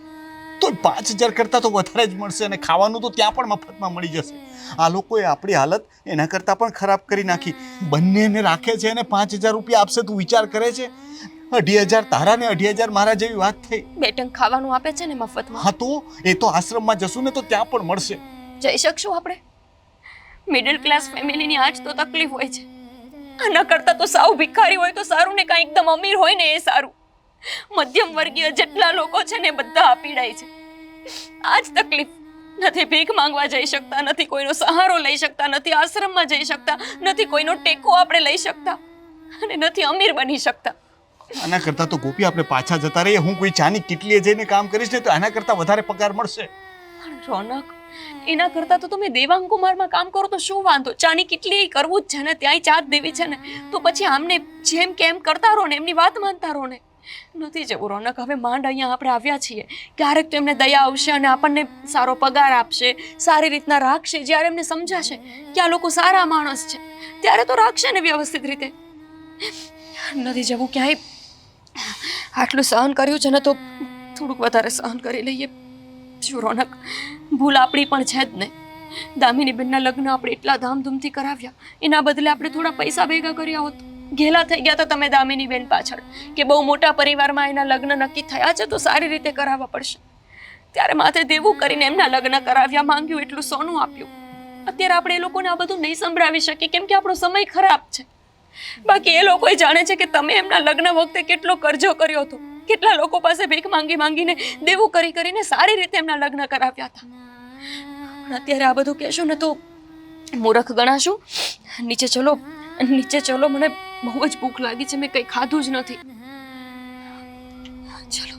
તો 5,000 કરતાં તો વધારે જ મળશે, અને ખાવાનું તો ત્યાં પણ મફતમાં મળી જશે. આ લોકોએ આપણી હાલત એના કરતાં પણ ખરાબ કરી નાખી. બંનેને રાખે છે અને 5,000 રૂપિયા આપશે. તું વિચાર કરે છે? 2,500 તારા ને 2,500 મારા જેવી વાત થઈ. બેટંગ ખાવાનું આપે છે ને મફતમાં. હા, તો એ તો આશ્રમમાં જશું ને તો ત્યાં પણ મળશે. જઈ શકશું આપણે? મિડલ ક્લાસ ફેમિલીની આજ તો તકલીફ હોય છે. આના કરતાં તો સાવ ભિખારી હોય તો સારું ને, કાંઈ એકદમ અમીર હોય ને એ સારું. મધ્યમ વર્ગીય જેટલા લોકો છે ને બધા પીડાય છે. આજ તકલીફ. નથી ભીખ માંગવા જઈ શકતા, નથી કોઈનો સહારો લઈ શકતા, નથી આશ્રમમાં જઈ શકતા, નથી કોઈનો ટેકો આપણે લઈ શકતા, અને નથી અમીર બની શકતા. આના કરતાં તો ગોપી આપણે પાછા જતા રહીએ. હું કોઈ ચાની કિટલીએ જઈને કામ કરીશ ને તો આના કરતાં વધારે પગાર મળશે. રોનક, એના કરતાં તો તમે દેવાંગ કુમારમાં કામ કરો તો શું વાંધો? ચાની કેટલી કરવું જ છે ને, ત્યાંય ચાત દેવી છે ને, તો પછી આમને જેમ કેમ કરતા રહો ને, એમની વાત માનતા રહો ને. નથી જવું રોનક, હવે માંડ અહીંયા આપણે આવ્યા છીએ. ક્યારેક તો એમને દયા આવશે અને આપણને સારો પગાર આપશે, સારી રીતના રાખશે. જ્યારે એમને સમજાશે કે આ લોકો સારા માણસ છે, ત્યારે તો રાખશે ને વ્યવસ્થિત રીતે. નથી જવું ક્યાંય. આટલું સહન કર્યું છે ને તો થોડુંક વધારે સહન કરી લઈએ. શું રોનક, ભૂલ આપણી પણ છે જ ને. દામિનીબેનના લગ્ન આપણે એટલા ધામધૂમથી કરાવ્યા, એના બદલે આપણે થોડા પૈસા ભેગા કર્યા હોત. ઘેલા થઈ ગયા હતા તમે દામિનીબેન પાછળ કે બહુ મોટા પરિવારમાં એના લગ્ન નક્કી થયા છે તો સારી રીતે કરાવવા પડશે. ત્યારે માથે દેવું કરીને એમના લગ્ન કરાવ્યા, માંગ્યું એટલું સોનું આપ્યું. અત્યારે આપણે એ લોકોને આ બધું નહીં સંભળાવી શકીએ કેમ કે આપણો સમય ખરાબ છે. બાકી એ લોકો જાણે છે કે તમે એમના લગ્ન વખતે કેટલો કરજો કર્યો હતો, કેટલા લોકો પાસે ભીખ માંગી માંગીને દેવું કરી કરીને સારી રીતે એમના લગ્ન કરાવ્યા હતા. પણ અત્યારે આ બધું કહેશો ને તો મૂર્ખ ગણાશું. નીચે ચલો, નીચે ચલો, મને બહુ જ ભૂખ લાગી છે, મેં કંઈ ખાધું જ નથી. ચલો.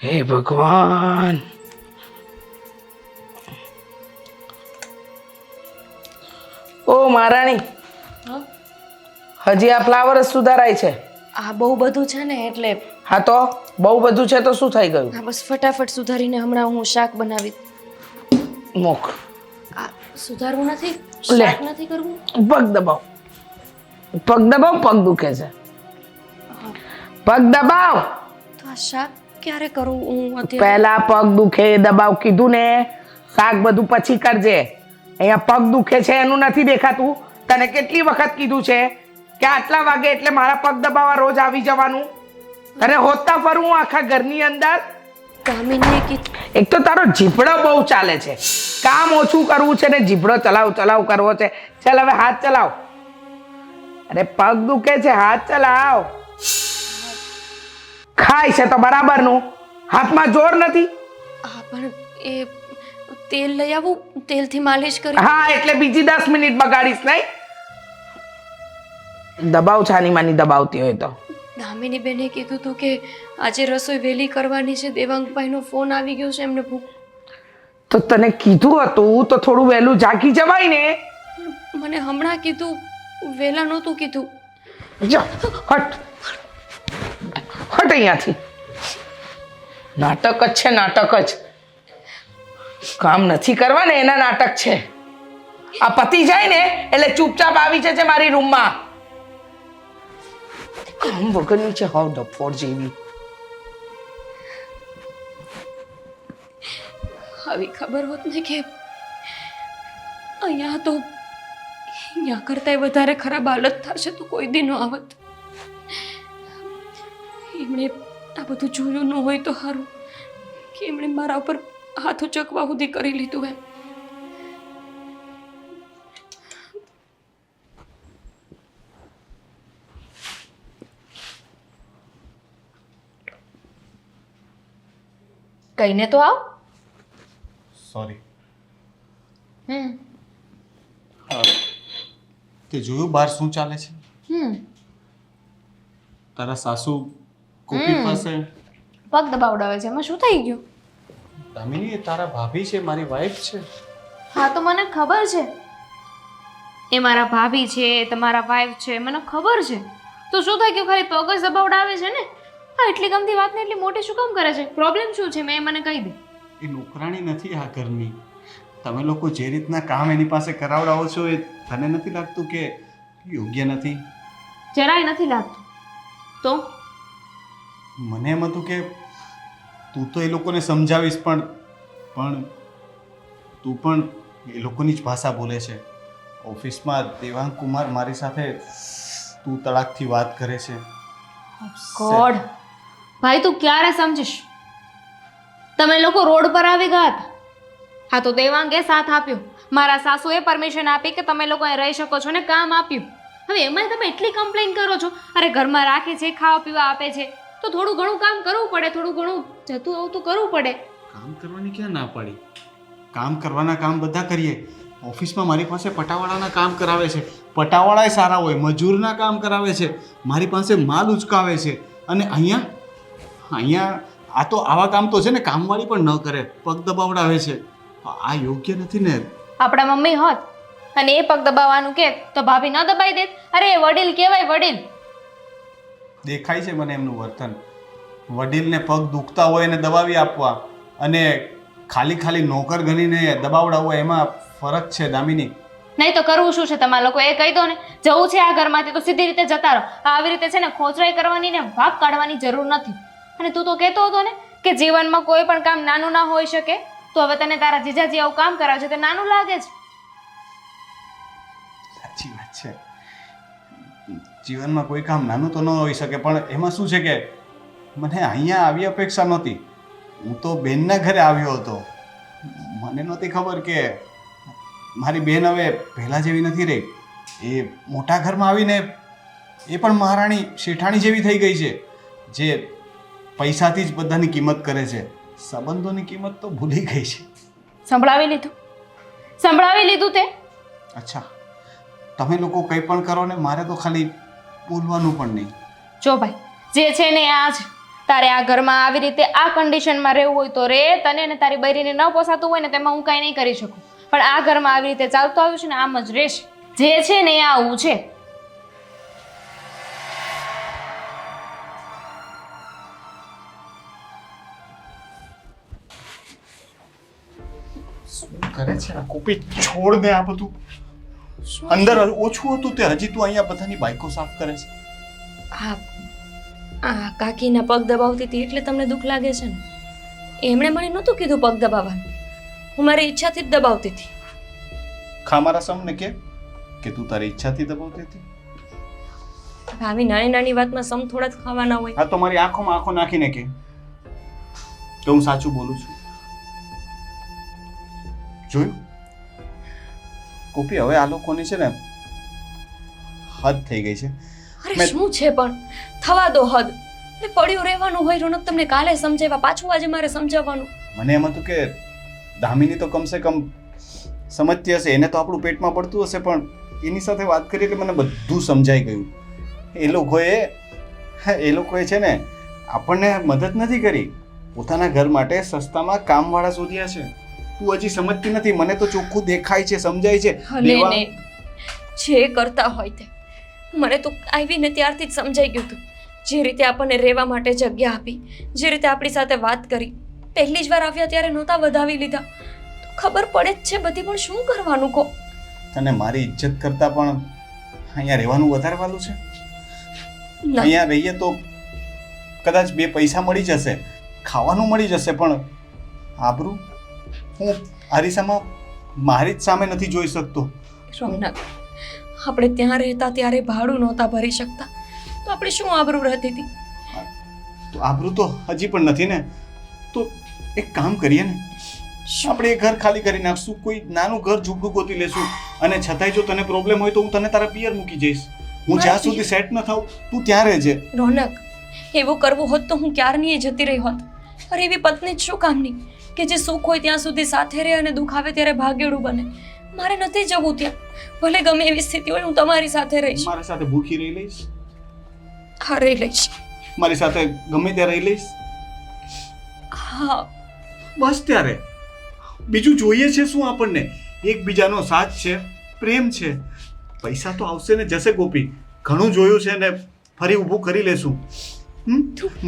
હે ભગવાન, ઓ મહારાણી, હજી આ ફ્લાવર જ સુધારાય છે? આ બહુ બધું છે ને એટલે. હા તો બહુ બધું છે તો શું થઈ ગયું? આ બસ ફટાફટ સુધારીને હમણાં હું શાક બનાવી. મુખ આ સુધારવું નથી, લે. શાક નથી કરવું. પગ દબાવ, પગ દબાવ, પગ દુખે છે, પગ દબાવ. તો આ શાક ક્યારે કરું હું અત્યારે? પહેલા પગ દુખે દબાવ કીધું ને, શાક બધું પછી કરજે. અહીંયા પગ દુખે છે એનું નથી દેખાતું? તને કેટલી વખત કીધું છે કે આટલા વાગે એટલે મારા પગ દબાવવા રોજ આવી જવાનું? અરે હોતા ફરું હું આખા ઘરની અંદર. કામિનીએ કીધું. એક તો તારો જીભડો બહુ ચાલે છે, કામ ઓછું કરવું છે ને જીભડો ચલાવ ચલાવ કરવો છે. ચાલ હવે હાથ ચલાવ. અરે પગ દુખે છે, હાથ ચલાવ. ખાય છે તો બરાબરનું, હાથમાં જોર નથી. હા પણ એ તેલ લઈ આવું, તેલથી માલિશ કરી. હા એટલે બીજી 10 મિનિટ બગાડીશ નહીં. દબાવ છાની માની દબાવતી હોય તો. દામિની બેને કીધું હતું કે આજે રસોઈ વહેલી કરવાની છે. દેવાંગભાઈનો ફોન આવી ગયો છે, એમને ભૂખ. તો તને કીધું હતું તો થોડું વહેલું જાગી જવાય ને. મને હમણાં કીધું, વહેલા નહોતું કીધું. જા હટ હટ અહીંયાથી. નાટક જ છે, નાટક જ. કામ નથી કરવા ને એના નાટક છે. આ પતિ જાય ને એટલે ચૂપચાપ આવી જજે મારી રૂમમાં. કામ વગરની છે, હાવ ડફોડ જેવી. આવી ખબર હોત ને કે અહીંયા તો અહીંયા કરતાંય વધારે ખરાબ હાલત થશે તો કોઈ દી ન આવત. એમણે આ બધું જોયું ન હોય તો સારું કે એમણે મારા ઉપર હાથ ઉચકવા સુધી કરી લીધું એમ. કહીને તો આવ. સોરી. હમ તે જોયું બહાર શું ચાલે છે? હમ તારા સાસુ કોપી પાસે. પગ દબાવડાવે છે, એમાં શું થઈ ગયું? દામિની, એ તારા ભાભી છે, મારી વાઈફ છે. હા તો મને ખબર છે, એ મારા ભાભી છે, તમારા વાઈફ છે, મને ખબર છે. તો શું થઈ ગયું? ખાલી પગ જ દબાવડાવે છે ને. હા, એટલી ગમતી વાતને એટલી મોટી શું કામ કરે છે? પ્રોબ્લેમ શું છે? મેં મને કહી દે. એ નોકરાણી નથી આ ઘરની. તમે લોકો જે રીતના કામ એની પાસે કરાવડાવો છો એ તને નથી લાગતું કે યોગ્ય નથી? જરાય નથી લાગતું. તો મને એમ હતું કે તું તો એ લોકોને સમજાવીશ, પણ તું પણ એ લોકોની જ ભાષા બોલે છે. ઓફિસમાં દેવાંગ કુમાર મારી સાથે તું તળાકથી વાત કરે છે. ગોડ ભાઈ, તું ક્યારે સમજીશ? તમે લોકો રોડ પર આવી ગયા હતા. હા તો દેવાંગે સાથ આપ્યો, મારા સાસુએ પરમિશન આપી કે તમે લોકો અહીં રહી શકો છો ને કામ આપ્યું. હવે એમાં તમે એટલી કમ્પ્લેન કરો છો. અરે ઘરમાં રાખે છે, ખાવા પીવા આપે છે, તો થોડું ઘણું કામ કરવું પડે, થોડું ઘણું જતું આવતું કરવું પડે. કામ કરવાની ક્યાં ના પાડી? કામ કરવાના કામ બધા કરીએ. ઓફિસમાં મારી પાસે પટાવાળાના કામ કરાવે છે, પટાવાળાએ સારા હોય, મજૂરના કામ કરાવે છે, મારી પાસે માલ ઉચકાવે છે. અને અહીંયા આ તો આવા કામ તો છે ને કામવાળી પણ ન કરે, પગ દબાવડાવે છે. આ યોગ્ય નથી ને. આપણા મમ્મી હોત અને એ પગ દબાવવાનું કે તો ભાભી ન દબાઈ દેત. અરે એ વડીલ કહેવાય, વડીલ. દેખાય છે મને એમનું વર્તન. વડીલને પગ દુખતા હોય એને દબાવી આપવા અને ખાલી ખાલી નોકર ગણીને દબાવડાવવા, એમાં ફરક છે દામિની. નહીં તો કરવું શું છે તમારા લોકો? એ કહી દો ને, જવું છે આ ઘરમાંથી તો સીધી રીતે જતા રહો. આવી રીતે છે ને ખોચરાઈ કરવાની ને વાક કાઢવાની જરૂર નથી. અને તું તો કહેતો હતો ને કે જીવનમાં કોઈ પણ કામ નાનું ના હોઈ શકે, તો હવે તને તારા જીજાજી આવું કામ કરાવે છે તે નાનું લાગે છે. સાચી વાત છે. જીવનમાં કોઈ કામ નાનું તો ન હોઈ શકે, પણ એમાં શું છે કે મને અહીંયા આવી અપેક્ષા નહોતી. હું તો બેનના ઘરે આવ્યો હતો. મને નહોતી ખબર કે મારી બેન હવે પહેલાં જેવી નથી રહી. એ મોટા ઘરમાં આવીને એ પણ મહારાણી શેઠાણી જેવી થઈ ગઈ છે, જે પૈસાથી જ બધાની કિંમત કરે છે. સંબંધોની કિંમત તો ભૂલી ગઈ છે. સંભળાવી લીધું તે? અચ્છા, તમે લોકો કંઈ પણ કરો ને, મારે તો ખાલી બોલવાનું પણ નહીં. જો ભાઈ, જે છે ને આ જ. તારે આ ઘરમાં આવી રીતે આ કન્ડિશનમાં રહેવું હોય તો રે, તને ને તારી બૈરીને ન પોસાતું હોય ને તેમાં હું કાંઈ નહીં કરી શકું, પણ આ ઘરમાં આવી રીતે ચાલતું આવ્યું છે ને આમ જ રહેશે. જે છે ને એ આવું છે. કરે છે આ કોપી, છોડ ને આ બધું. અંદર ઓછું હતું તે હજી તું અહીંયા બધાની બાઈકો સાફ કરે છે. આ કાકીના પગ દબાવતી હતી એટલે તમને દુઃખ લાગે છે ને? એમણે મને નહોતું કીધું પગ દબાવવાનું, હું મારી ઈચ્છાથી જ દબાવતી હતી. ખામારા સમને કે તું તારી ઈચ્છાથી દબાવતી હતી? આવી નાની નાની વાતમાં સમ થોડા જ ખાવાના હોય. હા તો મારી આંખોમાં આંખો નાખીને કે હું સાચું બોલું છું. જોયું કોપી, હવે આ લોકોની છે ને હદ થઈ ગઈ છે. અરે શું છે પણ, થવા દો હદ. એટલે પડ્યું રહેવાનું હોય. રોનક તમને કાલે સમજાવ્યા, પાછું આજે મારે સમજાવવાનું. મને એમ હતું કે દામિની તો કમસે કમ સમજતી હશે, એને તો આપણું પેટમાં પડતું હશે, પણ એની સાથે વાત કરી એટલે મને બધું સમજાઈ ગયું. એ લોકોએ છે ને આપણને મદદ નથી કરી, પોતાના ઘર માટે સસ્તામાં કામવાળા શોધ્યા છે. તું હજી સમજતી નથી. મને તો ચોખ્ખું દેખાય છે, સમજાય છે. જે કરતા હોય તે મને તો આવીને ત્યારથી જ સમજાઈ ગયું હતું. જે રીતે આપણને રહેવા માટે જગ્યા આપી, જે રીતે આપણી સાથે વાત કરી, પહેલી જ વાર આવ્યા ત્યારે નહોતા વધાવી લીધા. તો ખબર પડે જ છે બધી, પણ શું કરવાનું કહો? તને મારી ઇજ્જત કરતા પણ અહીંયા રહેવાનું વધારે વાલું છે. અહીંયા રહીએ તો કદાચ 2 પૈસા મળી જશે, ખાવાનું મળી જશે, પણ આબરૂ હું અરીસામાં મારી જ સામે નથી જોઈ શકતો. રોનક, આપણે ત્યાં રહેતા ત્યારે ભાડું નહોતા ભરી શકતા, તો આપણે શું આબરૂ રહેતી હતી? તો આબરૂ તો હજી પણ નથી ને. તો એક કામ કરીએ ને, આપણે એ ઘર ખાલી કરી નાખશું, કોઈ નાનું ઘર ઝૂંપડું ગોતી લેશું, અને છતાંય જો તને પ્રોબ્લેમ હોય તો હું તને તારા પિયર મૂકી જઈશ. હું જ્યાં સુધી સેટ ન થાઉં તું ત્યાં રહેજે. રોનક, એવું કરવું હોત તો હું ક્યારની જતી રહી હોત. અરે એવી પત્ની જ શું કામની કે જે સુખ હોય ત્યાં સુધી સાથે રહે અને દુઃખ આવે ત્યારે ભાગેડું બને. મારે નથી જવું ત્યાં. ભલે ગમે એવી સ્થિતિ હોય, હું તમારી સાથે રહીશ. મારી સાથે ભૂખી રહી લઈશ? હા, રહી લઈશ. મારી સાથે ગમે ત્યાં રહી લઈશ? હા બસ ત્યારે બીજું જોઈએ છે શું આપણને? એકબીજાનો સાથ છે, પ્રેમ છે. પૈસા તો આવશે ને જશે ગોપી, ઘણું જોયું છે ને ફરી ઊભું કરી લેશું.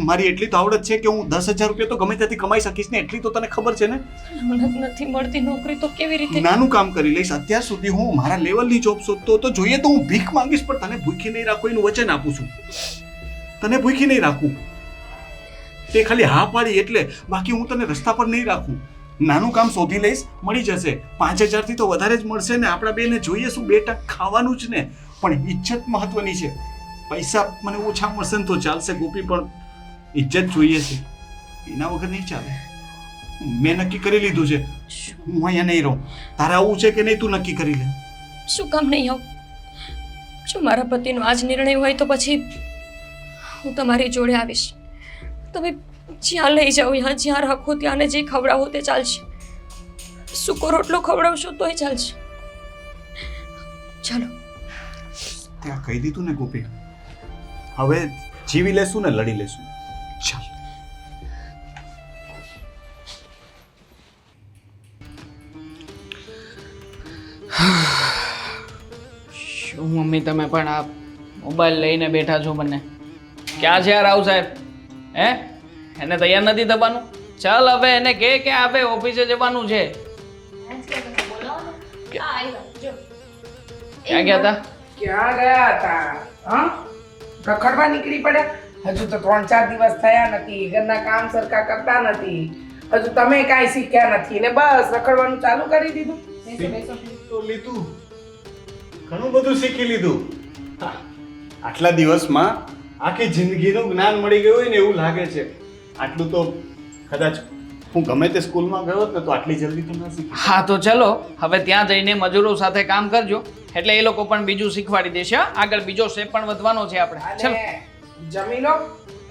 મારી એટલી તો આવડત છે કે હું 10,000 રૂપિયા તો ગમે ત્યાંથી કમાઈ શકીશ ને, એટલી તો તને ખબર છે ને. રોનક, નથી મળતી નોકરી તો કેવી રીતે? નાનું કામ કરી લઈશ. અત્યાર સુધી હું મારા લેવલની જોબ શોધતો હતો. જોઈએ તો હું ભીખ માંગીશ, પણ તને ભૂખી નહીં રાખું એનું વચન આપું છું. તને ભૂખી નહીં રાખું. તે ખાલી હા પાડી એટલે, બાકી હું તને રસ્તા પર નહીં રાખું. નાનું કામ શોધી લઈશ, મળી જશે. 5,000 થી તો વધારે જ મળશે ને. આપણા બેને જોઈએ શું, 2 ટક ખાવાનું જ ને. પણ ઇજ્જત મહત્વની છે. પૈસા મને ઓછા મળશે ને તો ચાલશે ગોપી, પણ ઇજ્જત જોઈએ છે. એના વગર નહીં ચાલે. મેં નક્કી કરી લીધું છે, હું અહીંયા નહીં રહું. તારે આવું છે કે નહીં તું નક્કી કરી લે. શું કામ નહીં આવું? જો મારા પતિનો આ જ નિર્ણય હોય તો પછી હું તમારી જોડે આવીશ. તમે જ્યાં લઈ જાઓ, જ્યાં રાખો ત્યાં, ને જે ખવડાવો તે ચાલશે. સૂકો રોટલો ખવડાવશો તોય ચાલશે. ચાલો. ત્યાં કહી દીધું ને ગોપી, હવે જીવી લેશું ને લડી લેશું. ચાલ. શું મમ્મી તમે પણ આ મોબાઈલ લઈને બેઠા છો બંને? ક્યાં છે રાવ સાહેબ? એને તૈયાર નથી થવાનું? ચાલ હવે એને કે આવે ઓફિસે જવાનું છે. ક્યાં ગયા હતા? ક્યાં ગયા હતા? હા, રખડવા નીકળી પડ્યા? હજુ તો 3-4 દિવસ થયા નથી, ઘરના કામ સરખા કરતા નથી, હજુ તમે કાંઈ શીખ્યા નથી ને બસ રખડવાનું ચાલુ કરી દીધું. તો લીધું, ઘણું બધું શીખી લીધું. આટલા દિવસમાં આખી જિંદગીનું જ્ઞાન મળી ગયું હોય ને એવું લાગે છે. આટલું તો કદાચ હું ગમે તે સ્કૂલમાં ગયો હોત ને તો આટલી જલ્દી તો ના શીખી. હા તો ચલો હવે ત્યાં જઈને મજૂરો સાથે કામ કરજો એટલે એ લોકો પણ બીજું શીખવાડી દેશે હા? આગળ બીજો સ્ટેપ પણ વધવાનો છે આપણે ચલો અને જમી લો,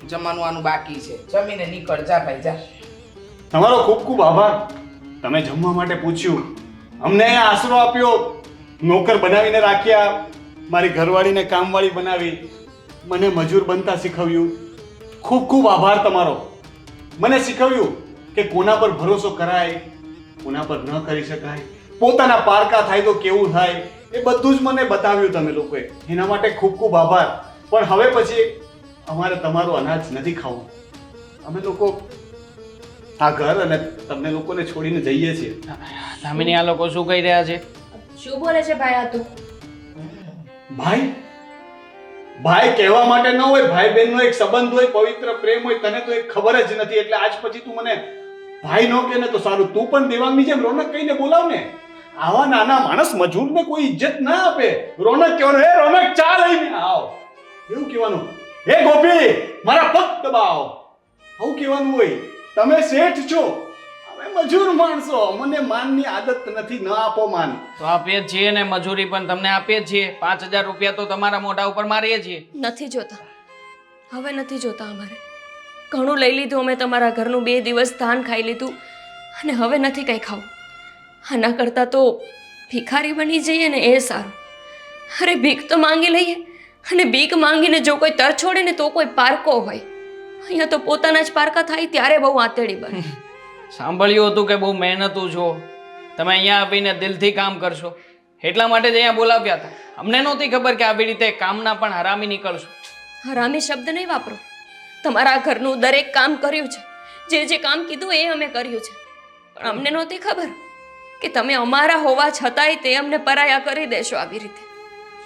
જમવાનું બાકી છે. જમીને નીકળ, જા ભાઈ જા. તમારો ખૂબ ખૂબ આભાર. તમે જમવા માટે પૂછ્યું, અમને આશરો આપ્યો, નોકર બનાવીને રાખ્યા, મારી ઘરવાળીને કામવાળી બનાવી, મને મજૂર બનતા શીખવ્યું. ખૂબ ખૂબ આભાર તમારો. મને શીખવ્યું કે કોના પર ભરોસો કરાય, કોના પર ન કરી શકાય, પોતાના પારકા થાય તો કેવું થાય, એ બધું જ મને બતાવ્યું તમે લોકોએ. એના માટે ખૂબ ખૂબ આભાર. પણ હવે પછી અમારે તમારું અનાજ નથી ખાવું. અમે લોકો આ ઘર અને તમને લોકોને છોડીને જઈએ છીએ. દામિની આ લોકો શું કહી રહ્યા છે? શું બોલે છે ભાઈ આ તું? ભાઈ ભાઈ કહેવા માટે ન હોય, ભાઈ બહેનનો એક સંબંધ હોય, પવિત્ર પ્રેમ હોય, તને તો એક ખબર જ નથી. એટલે આજ પછી તું મને ભાઈ ન કહે ને તો સારું. તું પણ દેવાંગની જેમ રોનક કહીને બોલાવ ને. આવા નાના માણસ મજૂરને કોઈ ઇજ્જત ના આપે. રોનક કહેવાનું, હે રોનક ચા લઈને આવ, એવું કહેવાનું. હે ગોપી મારા પગ દબાવ, આવું કહેવાનું હોય. તમે શેઠ છો, અમે મજૂર માણસો, મને માનની આદત નથી. ન આપો માન. તો આપીએ જ છીએ ને મજૂરી પણ તમને આપીએ જ છીએ. 5000 રૂપિયા તો તમારા મોઢા ઉપર મારીએ છીએ. નથી જોતા, હવે નથી જોતા. અમારે ઘણું લઈ લીધું. અમે તમારા ઘરનું 2 દિવસ ધાન ખાઈ લીધું અને હવે નથી કંઈ ખાવું. આના કરતાં તો ભિખારી બની જઈએ ને એ સારું. અરે ભીખ તો માંગી લઈએ અને ભીખ માંગીને જો કોઈ તર છોડે ને તો કોઈ પારકો હોય. અહીંયા તો પોતાના જ પારકા થાય ત્યારે બહુ આતેડી બને. સાંભળ્યું હતું કે બહુ મહેનતું છો, તમે અહીંયા આવીને દિલથી કામ કરશો એટલા માટે જ અહીંયા બોલાવ્યા હતા. અમને નહોતી ખબર કે આવી રીતે કામના પણ હરામી નીકળશો. હરામી શબ્દ નહીં વાપરો. તમારા ઘરનું દરેક કામ કર્યું છે. જે કામ કીધું એ અમે કર્યું છે. પણ અમને નહોતી ખબર કે તમે અમારા હોવા છતાંય તે અમને પરાયા કરી દેશો આવી રીતે.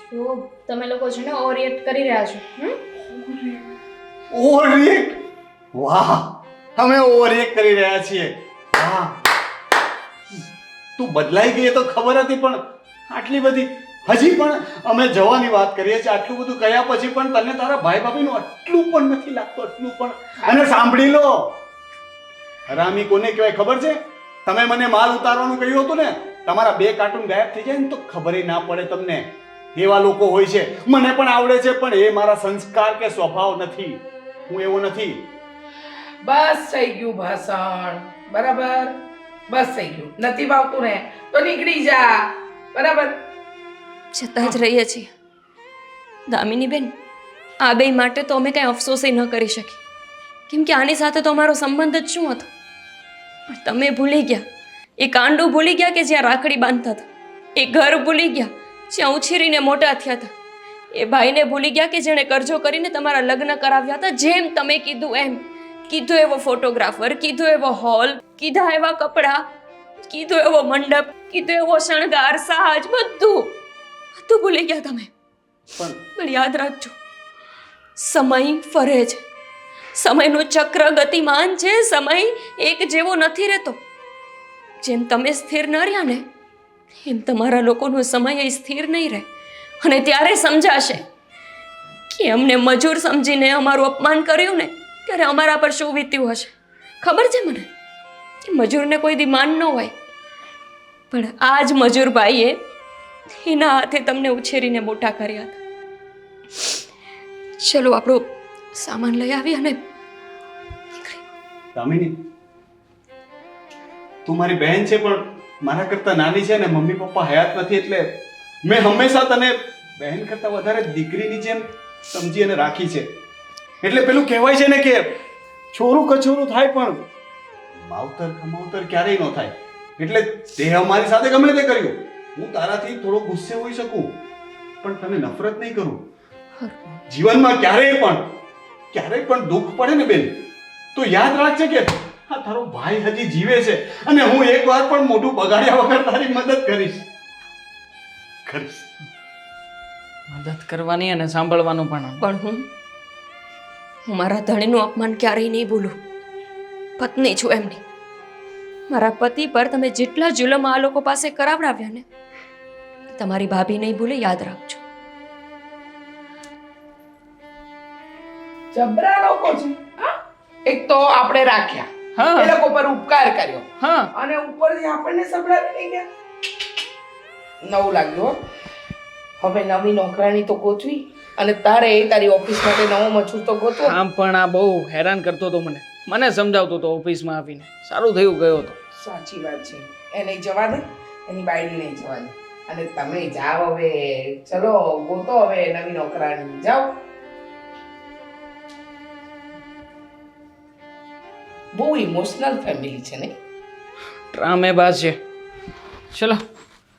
શું તમે લોકો છે ને ઓવરરિએક્ટ કરી રહ્યા છો? ઓવરરિએક્ટ? વાહ, અમે ઓવરરિએક્ટ કરી રહ્યા છીએ. વાહ, તું બદલાઈ ગઈ એ તો ખબર હતી, પણ આટલી બધી હજી પણ અમે જવાની વાત કરીએ છીએ. આટલું બધું કહ્યા પછી પણ તને તારા ભાઈ ભાભીનું આટલું પણ નથી લાગતું, આટલું પણ. અને સાંભળી લો, હરામી કોને કહેવાય ખબર છે? તમે મને માલ ઉતારવાનું કહ્યું હતું ને, તમારા 2 કાર્ટૂન ગાયબ થઈ જાય ને તો ખબર ના પડે તમને. એવા લોકો હોય છે. મને પણ આવડે છે, પણ એ મારા સંસ્કાર કે સ્વભાવ નથી. હું એવો નથી. બસ થઈ ગયું ભાષણ, બરાબર? બસ થઈ ગયું. નથી ભાવતું ને તો નીકળી જા, બરાબર? જતા જ રહીએ છીએ. દામિની બેન, આ બે માટે તો અમે કાંઈ અફસોસ ન કરી શકી, કેમ કે આની સાથે તો અમારો સંબંધ જ શું હતો. પણ તમે ભૂલી ગયા એ કાંડું, ભૂલી ગયા કે જ્યાં રાખડી બાંધતા હતા, એ ઘર ભૂલી ગયા જ્યાં ઉછેરીને મોટા થયા હતા, એ ભાઈને ભૂલી ગયા કે જેણે કરજો કરીને તમારા લગ્ન કરાવ્યા હતા. જેમ તમે કીધું એમ, કીધું એવો ફોટોગ્રાફર, કીધું એવો હોલ, કીધા એવા કપડાં, કીધું એવો મંડપ, કીધું એવો શણગાર, સાજ, બધું ભૂલી ગયા તમે. પણ યાદ રાખજો, સમય ફરે છે, સમયનું ચક્ર ગતિમાન છે, સમય એક જેવો નથી રહેતો. જેમ તમે સ્થિર ન રહ્યા ને એમ તમારા લોકોનો સમય સ્થિર નહીં રહે. અને ત્યારે સમજાશે કે અમને મજૂર સમજીને અમારું અપમાન કર્યું ને ત્યારે અમારા પર શું વીત્યું હશે. ખબર છે મને કે મજૂરને કોઈ દી માન ન હોય, પણ આ જ મજૂર ભાઈએ એના હાથે તમને ઉછેરીને મોટા કર્યા હતા. ચલો આપણો સામાન લઈ આવી અને દામિની, તું મારી બહેન છે પણ મારા કરતા નાની છે ને મમ્મી પપ્પા હયાત નથી, એટલે મેં હંમેશા તને બહેન કરતા વધારે દીકરીની જેમ સમજી અને રાખી છે. એટલે પેલું કહેવાય છે ને કે છોરું કછોરું થાય પણ માવતર કમાવતર ક્યારેય ન થાય. એટલે તે અમારી સાથે ગમે તે કર્યું, હું તારાથી થોડો ગુસ્સે હોઈ શકું પણ તને નફરત નહીં કરું. જીવનમાં ક્યારેય પણ દુઃખ પડે ને બેન તો યાદ રાખજે કે આ તારો ભાઈ હજી જીવે છે અને હું એકવાર પણ મોઢું બગાડ્યા વગર તારી મદદ કરીશ. મદદ કરવાની અને સાંભળવાનું પણ હું મારા ધણીનું અપમાન ક્યારેય નહીં ભૂલું. પત્ની છું એમની. મારા પતિ પર તમે જેટલા જુલમ આ લોકો પાસે કરાવડાવ્યા ને તમારી ભાભી નહીં ભૂલે, યાદ રાખજો. જબરા લોકો છે હા? એક તો આપણે રાખ્યા હા. એ લોકો પર ઉપકાર કર્યો હા અને ઉપરથી આપણને સંભળાવી નહીં ગયા નવું લાગ્યું હો. હવે નવી નોકરાણી તો ગોતવી અને તારે તારી ઓફિસ માટે નવો મજૂર તો ગોતવો. આમ પણ આ બહુ હેરાન કરતો હતો મને સમજાવતો હતો ઓફિસમાં આવીને સારું થયું ગયો હતો સાચી વાત છે એ નહીં જવા દે એની બાયડી નહીં જવા દે અને તમે જાઓ હવે ચલો ગોતો હવે નવી નોકરાણી જાઓ. બહુ ઇમોશનલ ફેમિલી છે ને. ડ્રામેબાજ છે ચલો